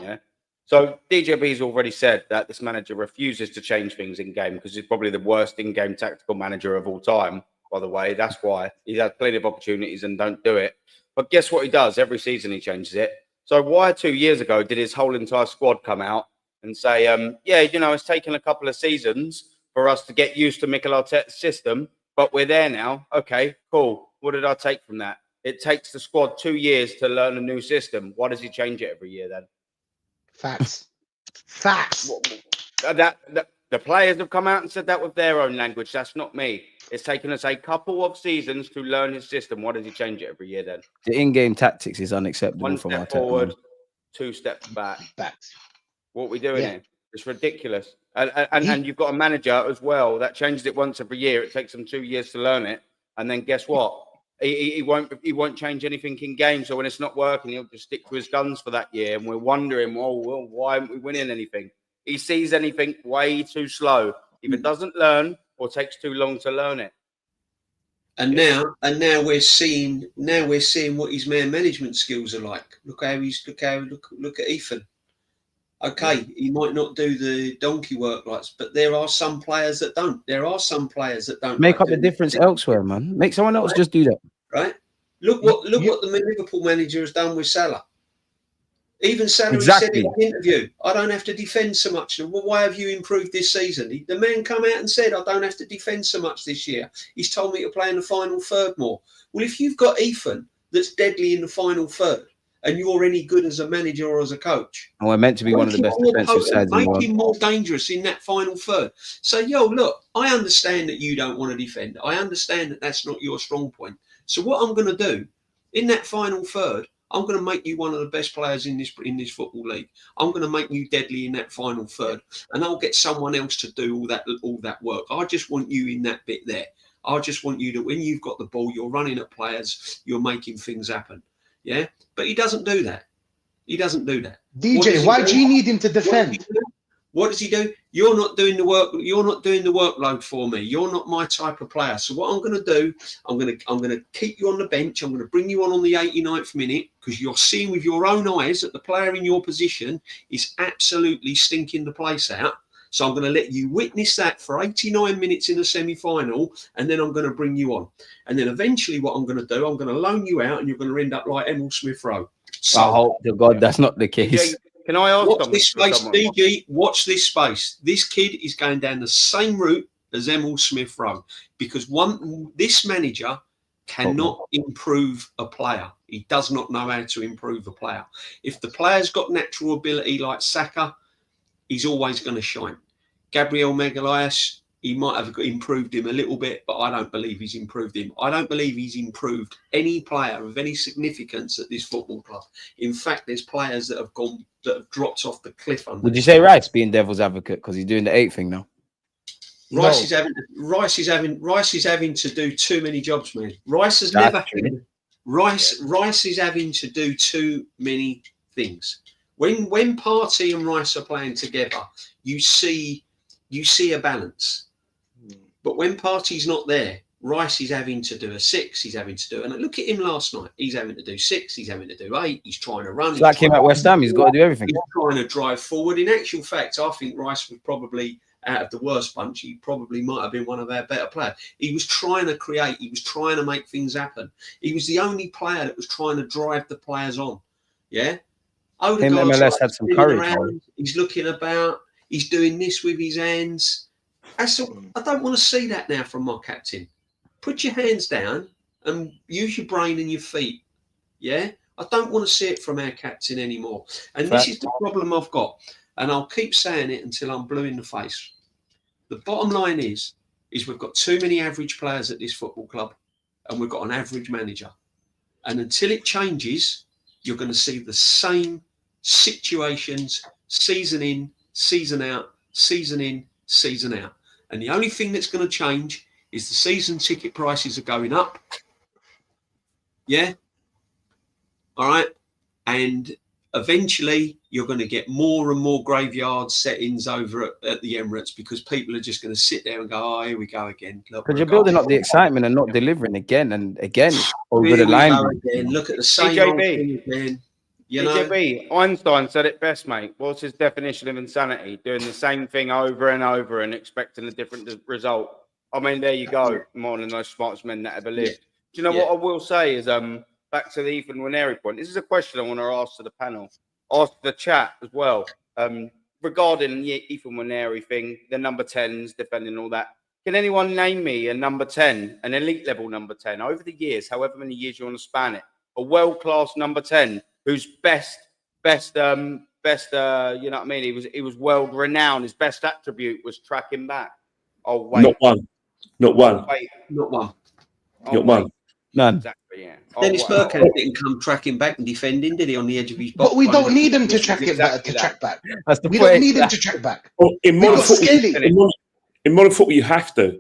Yeah. So DJB's already said that this manager refuses to change things in game because he's probably the worst in-game tactical manager of all time. By the way, that's why he's had plenty of opportunities and don't do it. But guess what he does? Every season he changes it. So why 2 years ago did his whole entire squad come out and say, it's taken a couple of seasons for us to get used to Mikel Arteta's system, but we're there now. Okay, cool. What did I take from that? It takes the squad 2 years to learn a new system. Why does he change it every year then? Facts. The players have come out and said that with their own language. That's not me. It's taken us a couple of seasons to learn his system. Why does he change it every year then? The in-game tactics is unacceptable. 1 step forward, 2 steps back. What are we doing here? It's ridiculous. And you've got a manager as well that changes it once every year. It takes them 2 years to learn it. And then guess what? He won't change anything in game. So when it's not working, he'll just stick to his guns for that year. And we're wondering, why aren't we winning anything? He sees anything way too slow. Either doesn't learn or takes too long to learn it. And now we're seeing what his man management skills are like. Look at Ethan. Okay, he might not do the donkey work but there are some players that don't. Make up the difference elsewhere, man. Make someone else just do that. Right? Look what the Liverpool manager has done with Salah. Even Salah said in an interview, I don't have to defend so much. Well, why have you improved this season? The man come out and said, I don't have to defend so much this year. He's told me to play in the final third more. Well, if you've got Ethan that's deadly in the final third, and you're any good as a manager or as a coach. And we're meant to be one of the best defensive sides in the world. Make him more dangerous in that final third. So, look, I understand that you don't want to defend. I understand that that's not your strong point. So what I'm going to do in that final third, I'm going to make you one of the best players in this football league. I'm going to make you deadly in that final third, and I'll get someone else to do all that work. I just want you in that bit there. I just want you to, when you've got the ball, you're running at players, you're making things happen. Yeah, but he doesn't do that. DJ, why do you need him to defend? What does he do? You're not doing the work. You're not doing the workload for me. You're not my type of player. So what I'm going to do, I'm going to keep you on the bench. I'm going to bring you on the 89th minute because you're seeing with your own eyes that the player in your position is absolutely stinking the place out. So I'm going to let you witness that for 89 minutes in the semi-final, and then I'm going to bring you on. And then eventually what I'm going to do, I'm going to loan you out, and you're going to end up like Emil Smith-Rowe. So, I hope to God that's not the case. Can I ask watch this space, DG? Watch this space. This kid is going down the same route as Emil Smith-Rowe because this manager cannot improve a player. He does not know how to improve a player. If the player's got natural ability like Saka, he's always going to shine. Gabriel Magalhaes, he might have improved him a little bit, but I don't believe he's improved him. I don't believe he's improved any player of any significance at this football club. In fact, there's players that have dropped off the cliff. Would you say Rice being devil's advocate because he's doing the 8 thing now? Rice is having to do too many jobs, man. Rice is having to do too many things. When Partey and Rice are playing together, you see a balance. But when Partey's not there, Rice is having to do a 6. He's having to do, and look at him last night. He's having to do 6. He's having to do 8. He's trying to run. It's like him at West Ham. He's got to do everything. He's trying to drive forward. In actual fact, I think Rice was probably out of the worst bunch. He probably might have been one of our better players. He was trying to create. He was trying to make things happen. He was the only player that was trying to drive the players on. Yeah. Him MLS had some courage. He's looking about. He's doing this with his hands. I don't want to see that now from my captain. Put your hands down and use your brain and your feet. Yeah? I don't want to see it from our captain anymore. And this is the problem I've got. And I'll keep saying it until I'm blue in the face. The bottom line is we've got too many average players at this football club and we've got an average manager. And until it changes, you're going to see the same situations season in, season out, season in, season out. And the only thing that's going to change is the season ticket prices are going up. Yeah. All right. And eventually you're going to get more and more graveyard settings over at the Emirates because people are just going to sit there and go, oh, here we go again. Because you're building up the excitement and not delivering again and again over the line. Look at the same old thing again. You know? PJB, Einstein said it best, mate. What's his definition of insanity? Doing the same thing over and over and expecting a different result. I mean, there you go. More than those smartest men that ever lived. Do you know what I will say is back to the Ethan Winery point. This is a question I want to ask to the panel, ask the chat as well. Regarding the Ethan Winery thing, the number 10s, defending all that. Can anyone name me a number 10, an elite level number 10 over the years, however many years you want to span it, a world-class number 10 whose best, you know what I mean? He was world renowned. His best attribute was tracking back. Oh, wait. Not one. Not one. Not one. None. Exactly, yeah. Dennis Bergkamp didn't come tracking back and defending, did he, on the edge of his box? But we don't need him to track it back. Track back. That's the we point. don't need him to track back. Well, in modern football, you have to.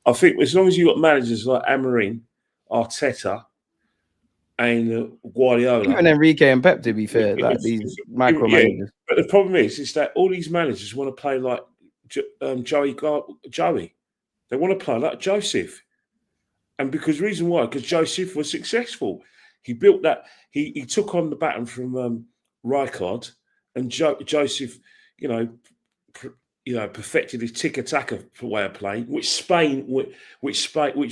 I think as long as you've got managers like Emirates, Arteta, and Guardiola, even Enrique and Pep, to be fair, like these micro managers. But the problem is that all these managers want to play like Joey. They want to play like Joseph. And because because Joseph was successful. He built that, he took on the baton from Rijkaard, and Joseph, perfected his tiki-taka way of playing, which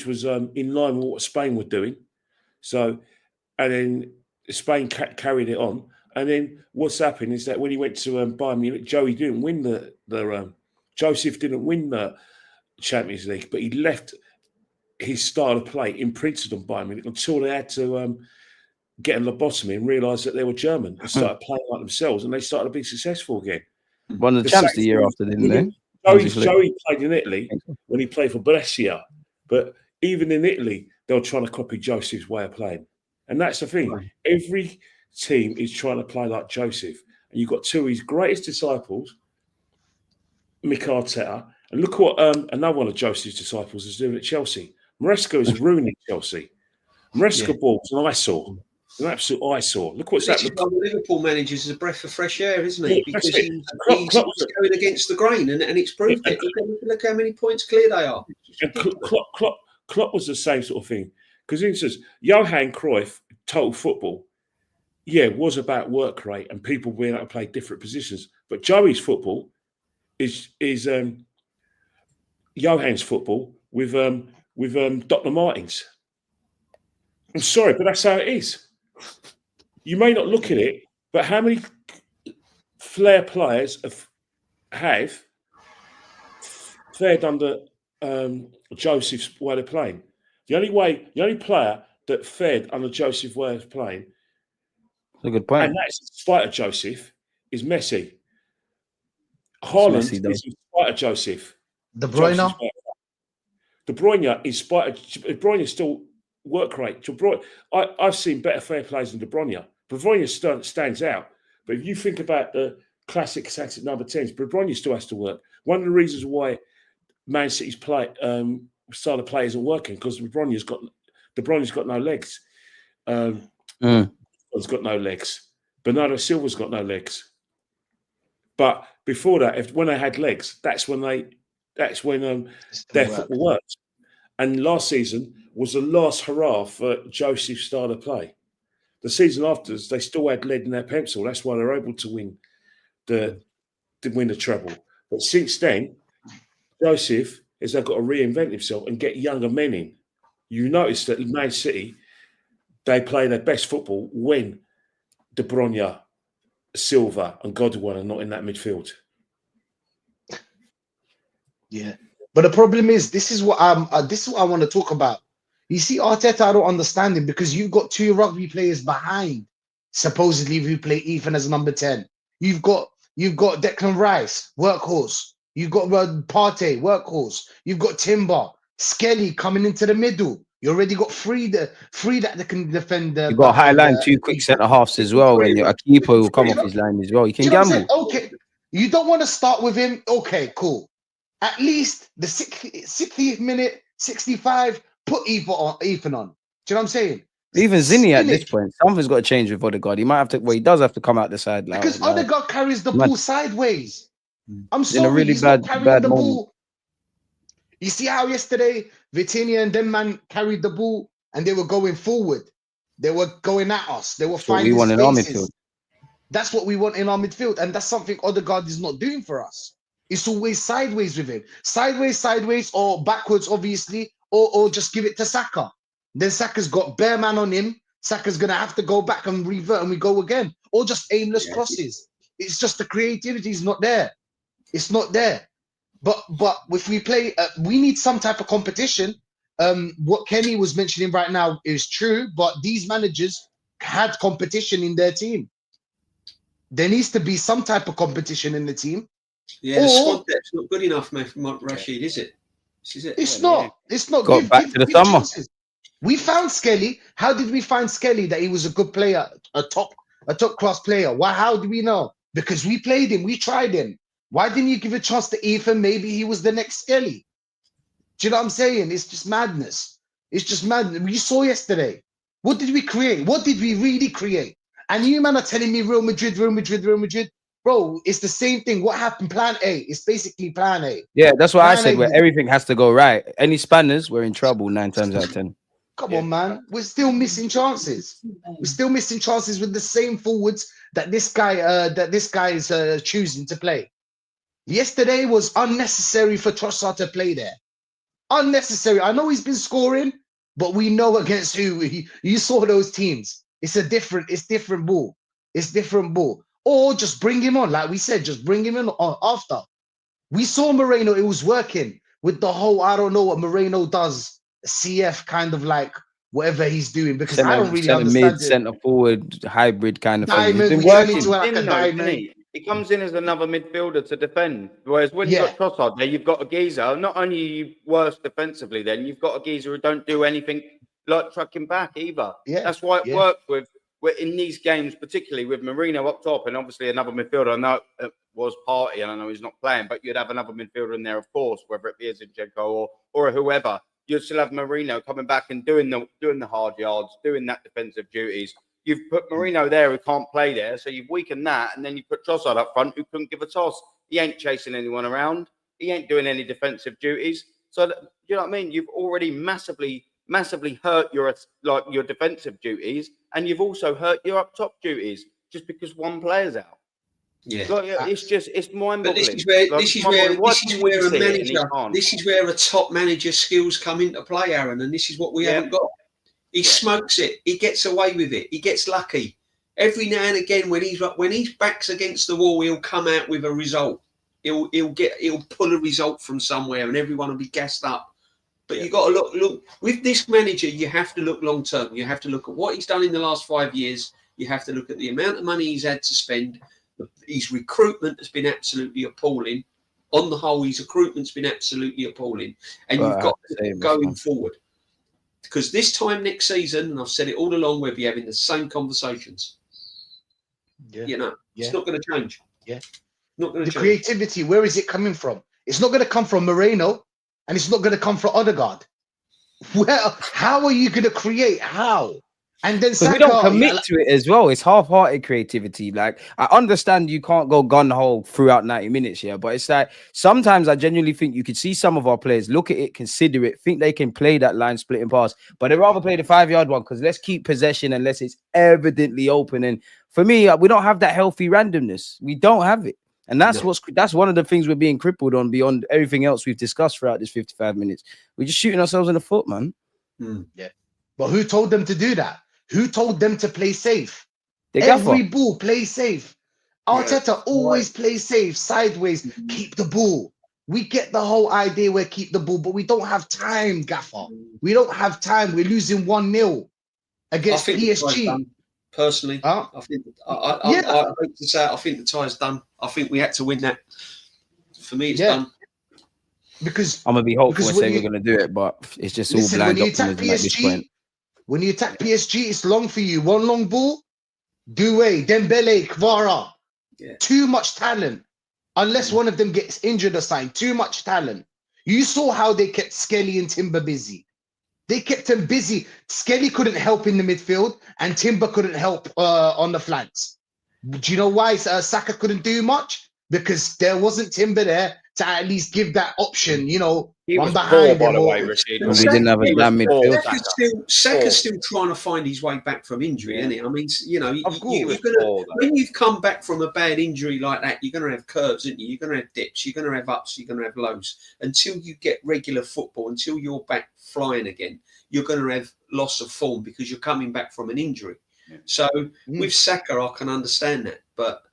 was in line with what Spain were doing. So, and then Spain carried it on. And then what's happened is that when he went to Bayern Munich, Joseph didn't win the Champions League, but he left his style of play imprinted on Bayern Munich until they had to get a lobotomy and realise that they were German and started playing like themselves, and they started to be successful again. Won the champs the year after, didn't they? Joey played in Italy when he played for Brescia, but even in Italy, they were trying to copy Joseph's way of playing. And that's the thing. Right. Every team is trying to play like Joseph. And you've got two of his greatest disciples, Mick Arteta, and look what another one of Joseph's disciples is doing at Chelsea. Maresca is ruining Chelsea. Maresca ball's an eyesore. An absolute eyesore. Look what's happening. The Liverpool managers is a breath of fresh air, isn't he? Because he's going against the grain, and it's proved it. Look how many points clear they are. And Klopp was the same sort of thing. Because, for instance, Johan Cruyff, total football, was about work rate and people being able to play different positions. But Joey's football is Johan's football with Dr. Martins. I'm sorry, but that's how it is. You may not look at it, but how many flair players have fared under Joseph's way of playing? The only player that fared under Joseph's way of playing, that's a good point, and that's in spite of Joseph, is Messi. Haaland is in spite of Joseph. De Bruyne. De Bruyne, in spite of De Bruyne, still work rate. I've seen better fair plays than De Bruyne. De Bruyne stands out. But if you think about the classic number 10s, De Bruyne still has to work. One of the reasons why Man City's style of play isn't working because De Bruyne's got no legs. He's got no legs. Bernardo Silva's got no legs. But before that, when they had legs, that's when their football worked. And last season was the last hurrah for Joseph's style of play. The season after, they still had lead in their pencil. That's why they're able to win the treble. But since then, Joseph has now got to reinvent himself and get younger men in. You notice that Man City, they play their best football when De Bruyne, Silva, and Godwin are not in that midfield. Yeah, but the problem is, this is what I want to talk about. You see, Arteta, I don't understand him because you've got 2 rugby players behind, supposedly, who play Ethan as number 10. You've got Declan Rice, workhorse. You've got Partey, workhorse. You've got Timber, Skelly coming into the middle. You already got three that can defend. You got a high line, 2 quick centre halves as well, and a keeper will come off his line as well. You can gamble. Okay, you don't want to start with him. Okay, cool. At least the 60th minute, 65, put Ethan on. Do you know what I'm saying? Even Zinni at this point, something's got to change with Odegaard. He might have to. Well, he does have to come out the side because Odegaard carries the ball sideways. I'm sorry, in a really he's not bad carrying the moment. ball. You see how yesterday Vitinha and them man carried the ball and they were going forward. They were going at us. They were finding we want in our spaces. midfield. That's what we want in our midfield, and that's something Odegaard is not doing for us. It's always sideways with him. Sideways, or backwards, obviously, or just give it to Saka. Then Saka's got bare man on him. Saka's going to have to go back and revert and we go again. Or just aimless crosses. It's just the creativity is not there. It's not there. But if we play, we need some type of competition. What Kenny was mentioning right now is true, but these managers had competition in their team. There needs to be some type of competition in the team. Yeah, the squad depth's not good enough, Rashid, is it? This is it. It's not. It's not. Got back to the summer. Chances. We found Skelly. How did we find Skelly that he was a good player, a top class player? Why? How do we know? Because we played him. We tried him. Why didn't you give a chance to Ethan? Maybe he was the next Skelly. Do you know what I'm saying? It's just madness. It's just madness. We saw yesterday. What did we create? What did we really create? And you man are telling me Real Madrid. Bro, it's the same thing. What happened? Plan A. It's basically plan A. Yeah, that's what I Plan said, A. where everything has to go right. Any spanners, we're in trouble 9 times out of 10. Come on, man. We're still missing chances. We're still missing chances with the same forwards that this guy is choosing to play. Yesterday was unnecessary for Trossard to play there. Unnecessary. I know he's been scoring, but we know against who. You saw those teams. It's different ball. It's different ball. Or just bring him on, like we said, just bring him in after. We saw Moreno, it was working with the whole, I don't know what Moreno does, CF kind of like whatever he's doing, because I don't really understand mid, centre forward, hybrid kind of diamond, thing. He's been working. like a diamond. He comes in as another midfielder to defend. Whereas when you've got Trossard there, you've got a geezer. Not only are you worse defensively, then you've got a geezer who don't do anything like tracking back either. Yeah, that's why it works with in these games, particularly with Marino up top and obviously another midfielder. I know it was Partey, and I know he's not playing, but you'd have another midfielder in there, of course, whether it be Zinchenko or whoever. You'd still have Marino coming back and doing the hard yards, doing that defensive duties. You've put Marino there who can't play there, so you've weakened that, and then you put Trossard up front who couldn't give a toss. He ain't chasing anyone around. He ain't doing any defensive duties. So you know what I mean? You've already massively hurt your defensive duties, and you've also hurt your up top duties just because one player's out. Yeah, it's mind-boggling. This is where a top manager's skills come into play, Aaron, and this is what we haven't got. He smokes it. He gets away with it. He gets lucky. Every now and again, when he's backs against the wall, he'll come out with a result. He'll pull a result from somewhere, and everyone will be gassed up. But you got to look with this manager. You have to look long term. You have to look at what he's done in the last 5 years. You have to look at the amount of money he's had to spend. His recruitment has been absolutely appalling. On the whole, his recruitment's been absolutely appalling. And you've got to going forward. Because this time next season, and I've said it all along, we'll be having the same conversations. Yeah. You know, it's not going to change. Yeah. Not going to change. The creativity, where is it coming from? It's not going to come from Moreno, and it's not going to come from Odegaard. How are you going to create? How? And then Because we don't Saka, commit to it as well. It's half-hearted creativity. Like, I understand you can't go gun-ho throughout 90 minutes here, but it's like sometimes I genuinely think you could see some of our players look at it, consider it, think they can play that line splitting pass, but they rather play the 5-yard one because let's keep possession unless it's evidently open. And for me, we don't have that healthy randomness. We don't have it. And that's that's one of the things we're being crippled on beyond everything else we've discussed throughout this 55 minutes. We're just shooting ourselves in the foot, man. Yeah. But who told them to do that? Who told them to play safe? The Every gaffer. ball, play safe. Arteta always plays safe, sideways, keep the ball. We get the whole idea where keep the ball, but we don't have time, Gaffer. We don't have time. We're losing 1-0 against PSG. Personally, Huh? I think I hate to say it, I think the tie's done. I think we had to win that. For me, it's done. Because I'm gonna be hopeful and say we're gonna do it, but it's just all blind optimism at this point. When you attack PSG, it's long for you. One long ball, Doué, Dembele, Kvara. Yeah. Too much talent. Unless one of them gets injured or something. Too much talent. You saw how they kept Skelly and Timber busy. They kept him busy. Skelly couldn't help in the midfield, and Timber couldn't help on the flanks. Do you know why Saka couldn't do much? Because there wasn't Timber there to at least give that option, He one was behind poor, by him. the way, Rashid. We didn't have a damn midfield. Saka's still trying to find his way back from injury, isn't he? I mean, when you've come back from a bad injury like that, you're going to have curves, aren't you? You're going to have dips, you're going to have ups, you're going to have lows. Until you get regular football, until you're back flying again, you're going to have loss of form because you're coming back from an injury. Yeah. So with Saka, I can understand that. But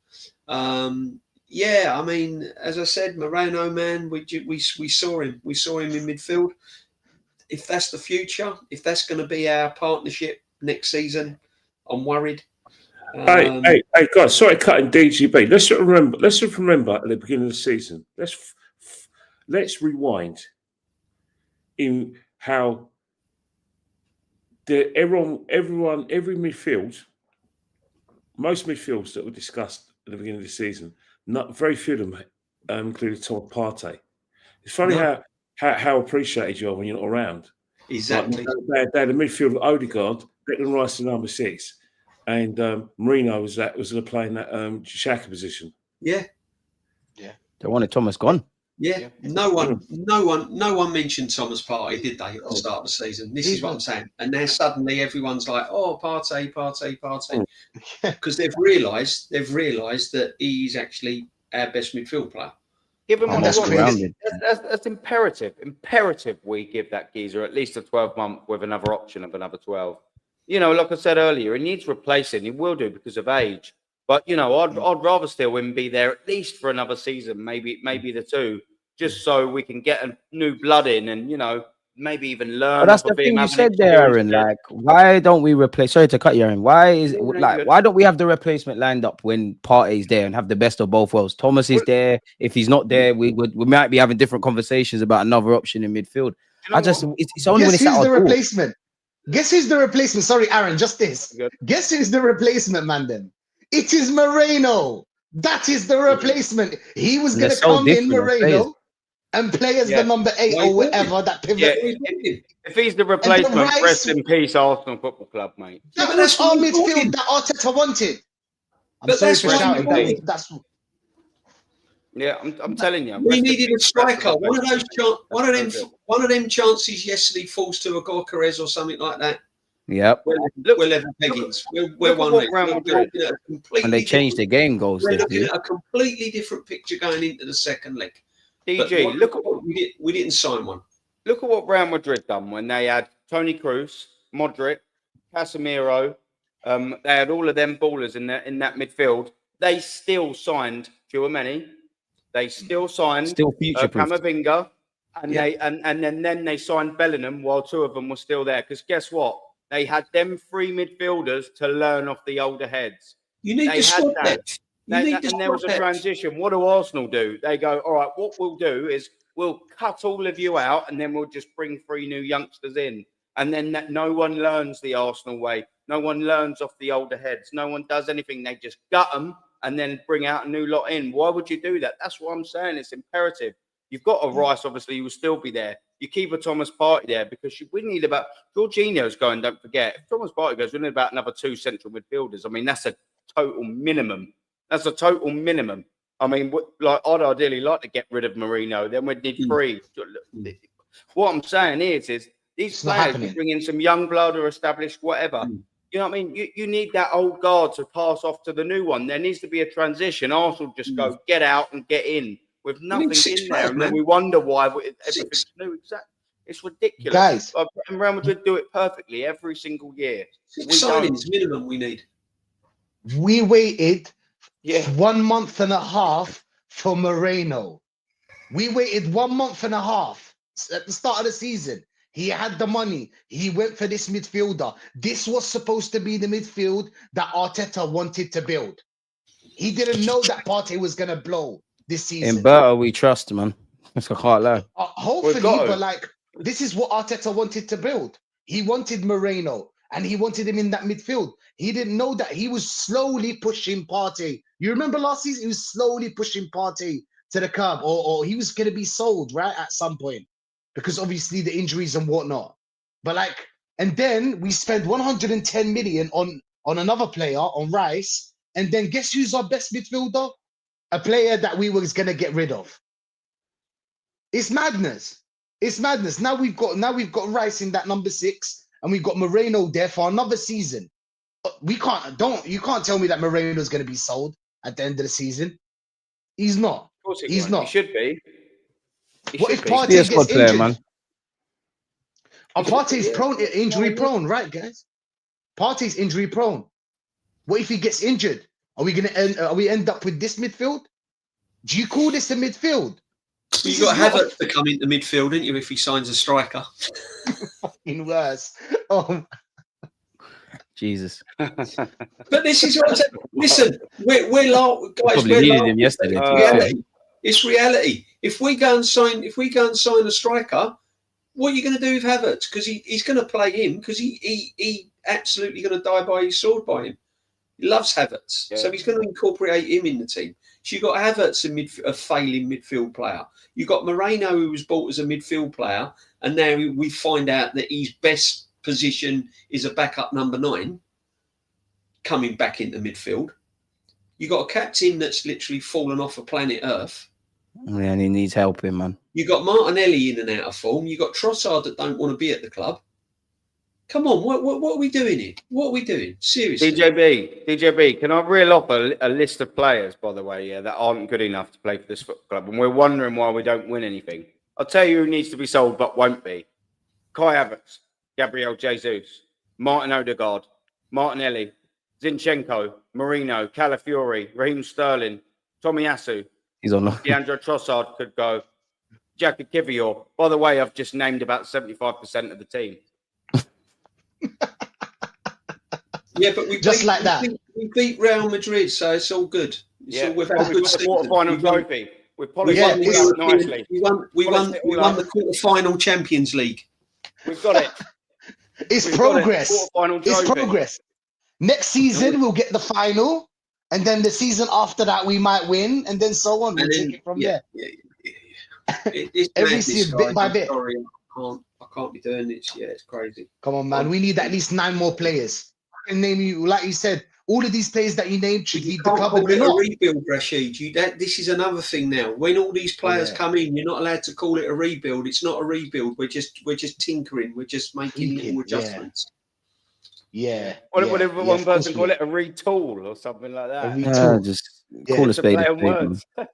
I mean, as I said, Moreno, man, we saw him. We saw him in midfield. If that's the future, if that's going to be our partnership next season, I'm worried. Hey, guys, sorry, cutting DGB. Let's remember at the beginning of the season. Let's rewind in how every midfield, most midfields that were discussed at the beginning of the season, not very few of them included Thomas Partey. It's funny how appreciated you are when you're not around. Exactly. Like, they had a midfield of Odegaard, Declan Rice, and number 6, and Marino was going to play in that Xhaka position. Yeah. They wanted Thomas gone. Yeah. No one mentioned Thomas Partey, did they, at the start of the season? This is what I'm saying. And now suddenly everyone's like, "Oh, Partey," because they've realised that he's actually our best midfield player. Give him that's crazy. That's imperative. Imperative we give that geezer at least a 12-month with another option of another 12. Like I said earlier, he needs replacing. He will do because of age. But I'd rather still him be there at least for another season, maybe the 2, just so we can get a new blood in and maybe even learn. But that's the thing you said there, Aaron. Like, why don't we replace? Sorry to cut you, Aaron. Why don't we have the replacement lined up when Partey's there and have the best of both worlds? Thomas is there. If he's not there, we might be having different conversations about another option in midfield. It's only when it's the replacement. Guess who's the replacement? Sorry, Aaron. Just this. Guess who's the replacement, man? Then it is Moreno. That is the replacement. He was going to come in, Moreno, and play as the number 8 or whatever, that pivot. Yeah, if he's the replacement, rest in peace, Arsenal Football Club, mate. That was our midfield that Arteta wanted. I'm sorry for shouting. I'm telling you. We needed a striker. One of them chances yesterday falls to a Gyökeres or something like that. Yep. We're level peggings. We're one. And they changed the game goals. We're looking at a completely different picture going into the second leg. DG, look at what we didn't sign one. Look at what Real Madrid done when they had Toni Kroos, Modric, Casemiro. They had all of them ballers in that midfield. They still signed Tchouaméni. They still signed Camavinga, and then they signed Bellingham while 2 of them were still there. Because guess what? They had them 3 midfielders to learn off the older heads. You need to stop that. And there was a transition. What do Arsenal do? They go, all right, what we'll do is we'll cut all of you out and then we'll just bring 3 new youngsters in. And then no one learns the Arsenal way. No one learns off the older heads. No one does anything. They just gut them and then bring out a new lot in. Why would you do that? That's what I'm saying. It's imperative. You've got a Rice, obviously, he will still be there. You keep a Thomas Partey there because we need about Jorginho's going. Don't forget, if Thomas Partey goes, we need about another 2 central midfielders. I mean, that's a total minimum. That's a total minimum. I mean, like I'd ideally like to get rid of Marino. Then we'd need 3. What I'm saying is these players will bring in some young blood or established whatever. You know what I mean? You need that old guard to pass off to the new one. There needs to be a transition. Arsenal just go get out and get in with nothing in there, and then we wonder why everything's new. Exactly, it's ridiculous. Guys, and Real Madrid do it perfectly every single year. 6 signings minimum we need. We waited 1 month and a half for Moreno. We waited 1 month and a half at the start of the season. He had the money. He went for this midfielder. This was supposed to be the midfield that Arteta wanted to build. He didn't know that Partey was going to blow this season. In Berta, we trust, man. That's a hard lie. Hopefully, but like, this is what Arteta wanted to build. He wanted Moreno, and he wanted him in that midfield. He didn't know that he was slowly pushing Partey. You remember last season? He was slowly pushing Partey to the curb, or he was going to be sold, right, at some point, because obviously the injuries and whatnot. But like, and then we spent 110 million on another player, on Rice, and then guess who's our best midfielder? A player that we was going to get rid of. It's madness. It's madness. Now we've got Rice in that number 6, and we've got Moreno there for another season. You can't tell me that Moreno's going to be sold at the end of the season. He's not. Of course He's not. He should be. What if Partey gets injured? Player, man. Partey's injury prone, right, guys? Partey's injury prone. What if he gets injured? Are we end up with this midfield? Do you call this a midfield? You got Havertz to come into midfield, didn't you? If he signs a striker, fucking worse. Oh, Jesus. But this is what I'm saying. Listen, we're guys. Probably needed him yesterday. Reality. It's reality. If we go and sign a striker, what are you going to do with Havertz? Because he's going to play him because he absolutely going to die by his sword by him. He loves Havertz, so he's going to incorporate him in the team. So you've got Havertz, a failing midfield player. You've got Moreno, who was bought as a midfield player, and now we find out that his best position is a backup number 9, coming back into midfield. You've got a captain that's literally fallen off of planet Earth. Yeah, and he needs helping, man. You've got Martinelli in and out of form. You've got Trossard that don't want to be at the club. Come on, what are we doing here? What are we doing? Seriously. DJB, can I reel off a list of players, by the way, that aren't good enough to play for this football club, and we're wondering why we don't win anything? I'll tell you who needs to be sold but won't be. Kai Havertz, Gabriel Jesus, Martin Odegaard, Martinelli, Zinchenko, Marino, Calafiori, Raheem Sterling, Tomiyasu. He's on. Leandro Trossard could go. Jackie Kivior. By the way, I've just named about 75% of the team. Yeah, but we beat Real Madrid, so it's all good. We've had a good quarter-final trophy. We polished it nicely. We won the quarter-final Champions League. We've got it. It's progress. It's progress. Next season we'll get the final, and then the season after that we might win, and then so on. We'll take it from there. It's every season, bit by bit. Sorry, I can't be doing this. Yeah, it's crazy. Come on, man. We need at least 9 more players. I can name you, like you said, all of these players that you named should lead the club. Call it a rebuild, Rashid. This is another thing now. When all these players come in, you're not allowed to call it a rebuild. It's not a rebuild. We're just tinkering. We're just making little adjustments. Yeah. What if one person call it a retool or something like that? Just call a spade.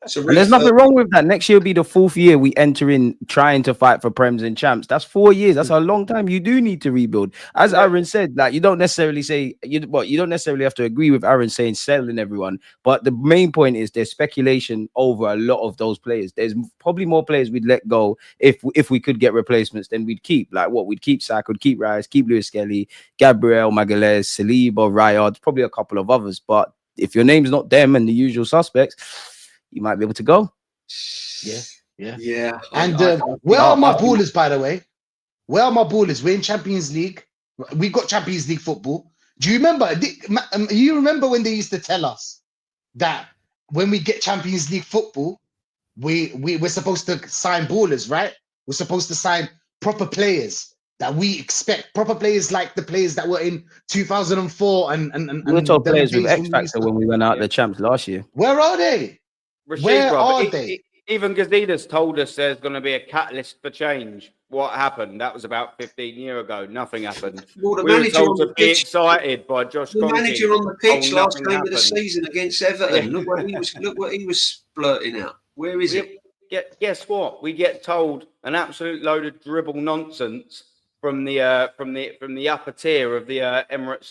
So and there's nothing wrong with that. Next year will be the 4th year we enter in trying to fight for Prems and Champs. That's 4 years. That's a long time. You do need to rebuild. As Aaron said, like you don't necessarily have to agree with Aaron saying selling everyone. But the main point is there's speculation over a lot of those players. There's probably more players we'd let go if we could get replacements than we'd keep. Like we'd keep Saka, we'd keep Rice, keep Lewis Kelly, Gabriel, Magalhaes, Saliba, Rayard, probably a couple of others. But if your name's not them and the usual suspects, you might be able to go. Yeah. And where are my ballers, by the way? Where are my ballers? We're in Champions League. We've got Champions League football. Do you remember? You remember when they used to tell us that when we get Champions League football, we're supposed to sign ballers, right? We're supposed to sign proper players that we expect, proper players like the players that were in 2004 and We were told them players with days X when we used factor to. when we went out the champs last year. Where are they? Rashid, Where brother, are they? even Gazidis told us there's going to be a catalyst for change. What happened? That was about 15 years ago. Nothing happened. Well, the We were manager told on to the be pitch, excited by Josh the Kroenke. manager on the pitch Oh, last nothing game of the happened. season against Everton. Look what he was blurting out. Where is it? Guess what? We get told an absolute load of dribble nonsense from the upper tier of the Emirates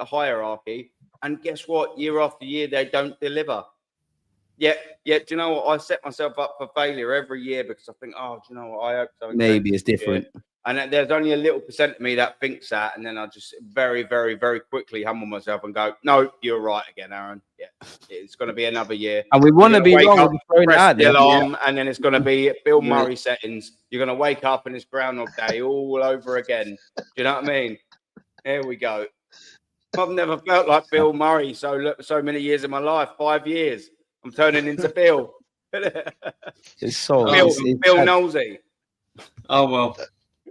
hierarchy, and guess what? Year after year, they don't deliver. Yeah. Do you know what? I set myself up for failure every year because I think, oh, do you know what? I hope something Maybe changes it's different. here. And there's only a little percent of me that thinks that, and then I just very, very, very quickly humble myself and go, "No, you're right again, Aaron. Yeah, it's going to be another year." And we want to be wake wrong up, with throwing it press out the there. alarm, and then it's going to be Bill Yeah. Murray settings. You're going to wake up and it's Groundhog Day all over again. Do you know what I mean? Here we go. I've never felt like Bill Murray so many years in my life. 5 years. I'm turning into Bill. It's so Bill Nosey. Oh well,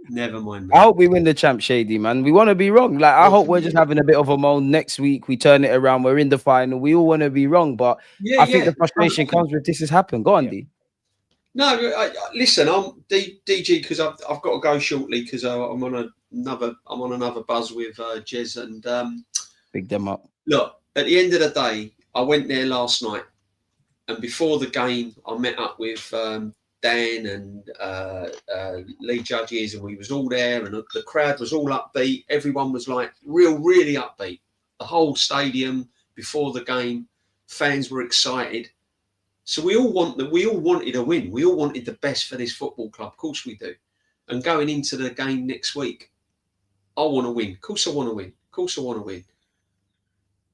never mind. I hope we win the champ, Shady, man. We want to be wrong. Like, I hope we're just having a bit of a moan next week. We turn it around. We're in the final. We all want to be wrong, but I think the frustration comes with this has happened. Go on, D. No, listen, I'm DG because I've got to go shortly because I'm on another buzz with Jez and Big them up. look, at the end of the day, I went there last night, and before the game, I met up with Dan and Lee Judges, and we was all there, and the crowd was all upbeat. Everyone was like really upbeat. The whole stadium before the game, fans were excited. So we all wanted a win. We all wanted the best for this football club. Of course we do. And going into the game next week, I want to win. Of course I want to win. Of course I want to win.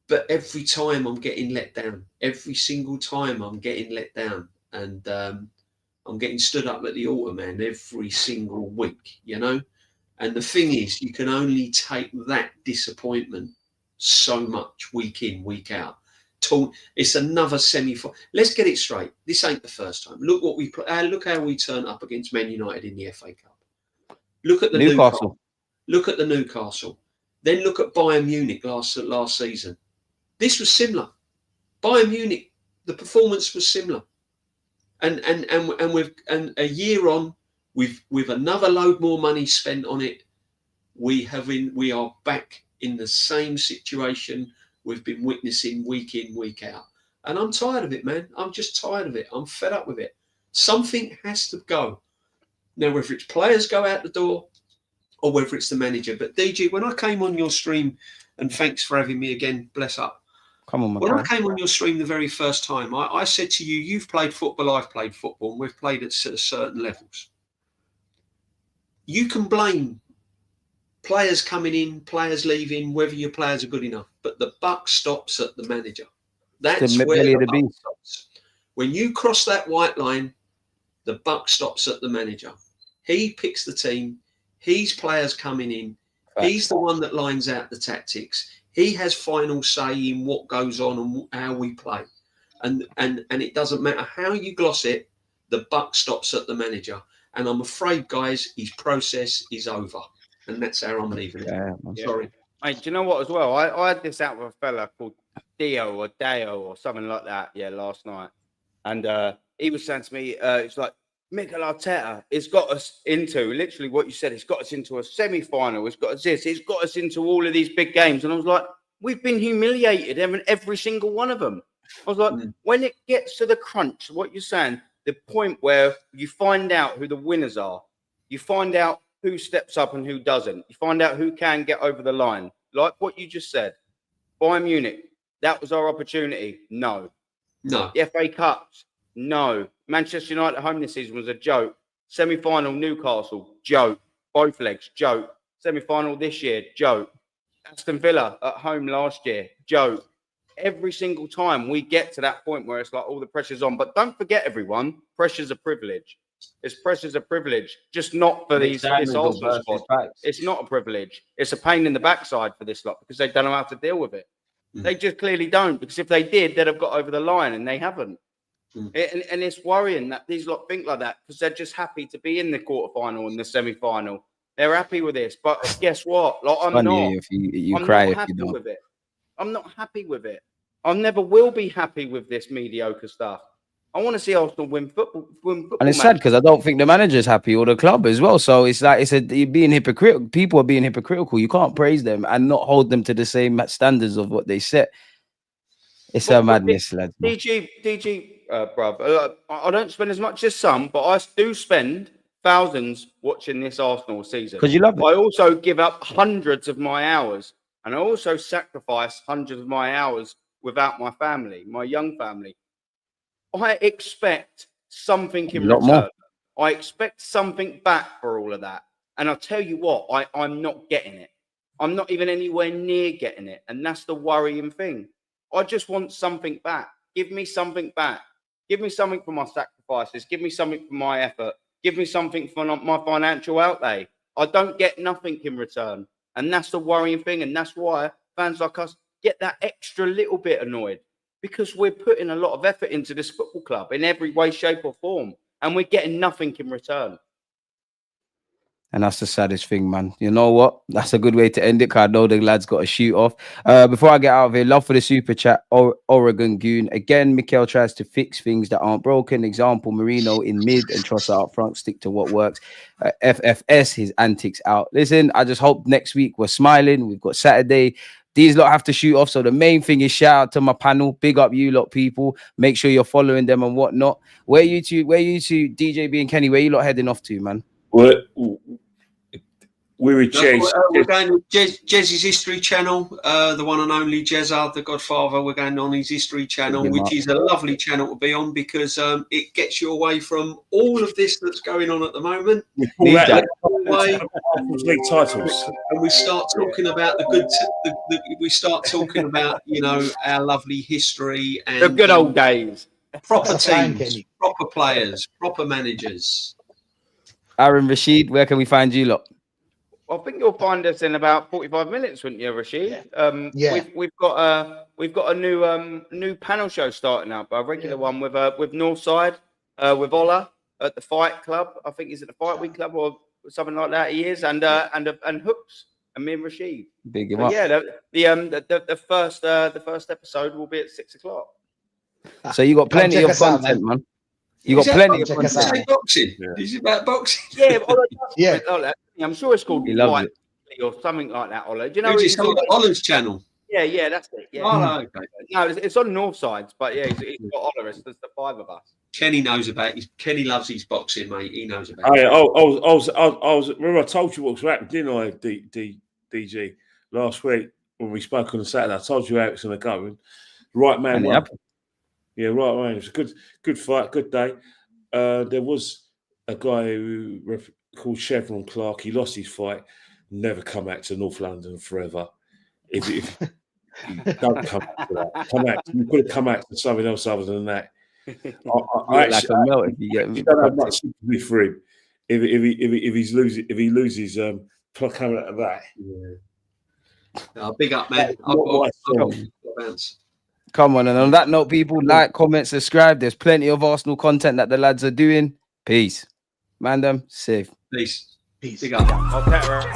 But every time I'm getting let down. Every single time I'm getting let down. And I'm getting stood up at the altar, man, every single week, you know? And the thing is, you can only take that disappointment so much week in, week out. It's another semi-final. Let's get it straight. This ain't the first time. Look what we look how we turn up against Man United in the FA Cup. Look at the Newcastle. Look at the Newcastle. Then look at Bayern Munich last season. This was similar. Bayern Munich, the performance was similar. And a year on, with another load more money spent on it, we are back in the same situation we've been witnessing week in, week out. And I'm tired of it, man. I'm just tired of it. I'm fed up with it. Something has to go. Now, whether it's players go out the door or whether it's the manager. But DG, when I came on your stream, and thanks for having me again, bless up. Come on, my When man. I came on your stream the very first time, I said to you, you've played football, I've played football, and we've played at certain levels. You can blame players coming in, players leaving, whether your players are good enough. But the buck stops at the manager. That's where the buck stops. When you cross that white line, the buck stops at the manager. He picks the team. He's players coming in. He's the one that lines out the tactics. He has final say in what goes on and how we play. And it doesn't matter how you gloss it, the buck stops at the manager. And I'm afraid, guys, his process is over. And that's how I'm leaving it. Yeah. Sorry. Hey, do you know what as well? I had this out with a fella called Deo or something like that, last night. And he was saying to me, it's like, Mikel Arteta, it's got us into, literally what you said, it's got us into a semi-final, it's got us this, it's got us into all of these big games. And I was like, we've been humiliated every single one of them. I was like, when it gets to the crunch, what you're saying, the point where you find out who the winners are, you find out who steps up and who doesn't, you find out who can get over the line. Like what you just said, Bayern Munich, that was our opportunity. No. The FA Cups, no. Manchester United at home this season was a joke. Semi-final Newcastle, joke. Both legs, joke. Semi-final this year, joke. Aston Villa at home last year, joke. Every single time we get to that point where it's like all the pressure's on. But don't forget, everyone, pressure's a privilege. Pressure's a privilege, just not for this Arsenal squad. It's not a privilege. It's a pain in the backside for this lot because they don't know how to deal with it. They just clearly don't, because if they did, they'd have got over the line, and they haven't. And it's worrying that these lot think like that because they're just happy to be in the quarterfinal and the semi-final. They're happy with this, but guess what? Like, I'm not. If you I'm cry not if happy you don't. with it. I'm not happy with it. I never will be happy with this mediocre stuff. I want to see Arsenal win football. And it's sad because I don't think the manager's happy or the club as well. So it's like you're being hypocritical. People are being hypocritical. You can't praise them and not hold them to the same standards of what they set. It's a madness, lads. DG, bruv. I don't spend as much as some, but I do spend thousands watching this Arsenal season. Because you love it. I also give up hundreds of my hours, and I also sacrifice hundreds of my hours without my family, my young family. I expect something in return. More. I expect something back for all of that. And I'll tell you what, I'm not getting it. I'm not even anywhere near getting it. And that's the worrying thing. I just want something back. Give me something back. Give me something for my sacrifices. Give me something for my effort. Give me something for my financial outlay. I don't get nothing in return. And that's the worrying thing. And that's why fans like us get that extra little bit annoyed. Because we're putting a lot of effort into this football club in every way, shape or form. And we're getting nothing in return. And that's the saddest thing, man. You know what? That's a good way to end it, because I know the lads got a shoot off. Before I get out of here, love for the super chat. Oregon Goon. Again, Mikel tries to fix things that aren't broken. Example, Marino in mid and Trossard up front. Stick to what works. FFS, his antics out. Listen, I just hope next week we're smiling. We've got Saturday. These lot have to shoot off. So the main thing is shout out to my panel. Big up you lot, people. Make sure you're following them and whatnot. Where you two, DJB and Kenny, where you lot heading off to, man? We're with Jez. We're going to Jez's History Channel, the one and only Jezza, the Godfather. We're going on his History Channel, which is a lovely channel to be on because it gets you away from all of this that's going on at the moment. League titles, and we start talking about the good. We start talking about our lovely history and the good old days. Proper teams, proper players, proper managers. Aaron Rashid, where can we find you lot? I think you'll find us in about 45 minutes, wouldn't you, Rashid? Yeah. We've got a new panel show starting up, a regular one with Northside, with Ola at the Fight Club. I think is it the Fight Week Club or something like that. He is, and Hooks and me and Rashid. Big him up. Yeah, the first episode will be at 6:00. So you got plenty of content, man. You got plenty of content. Boxing. Yeah. Is it about boxing? Yeah, I'm sure it's called Fight or something like that. Ola, do you know? It's on Ola's channel. Yeah, that's it. Yeah. Oh, okay. No, it's on Northsides, but yeah, he's got Ola. It's the five of us. Kenny knows about it. Kenny loves his boxing, mate. He knows about it. I was. Remember, I told you what was happening, didn't I, DG, last week when we spoke on the Saturday? I told you how it's going to go. Right man won. Yeah, right man. It was a good fight, good day. There was a guy who called Chevron Clark. He lost his fight. Never come back to North London forever. If you don't come back to that, you could have come back to something else other than that. I don't have much sympathy for him if he loses pluck out of that. Yeah. Big up, man. Come on, and on that note, people, like, comment, subscribe. There's plenty of Arsenal content that the lads are doing. Peace. Man, them safe. Peace. Big up. Okay, right.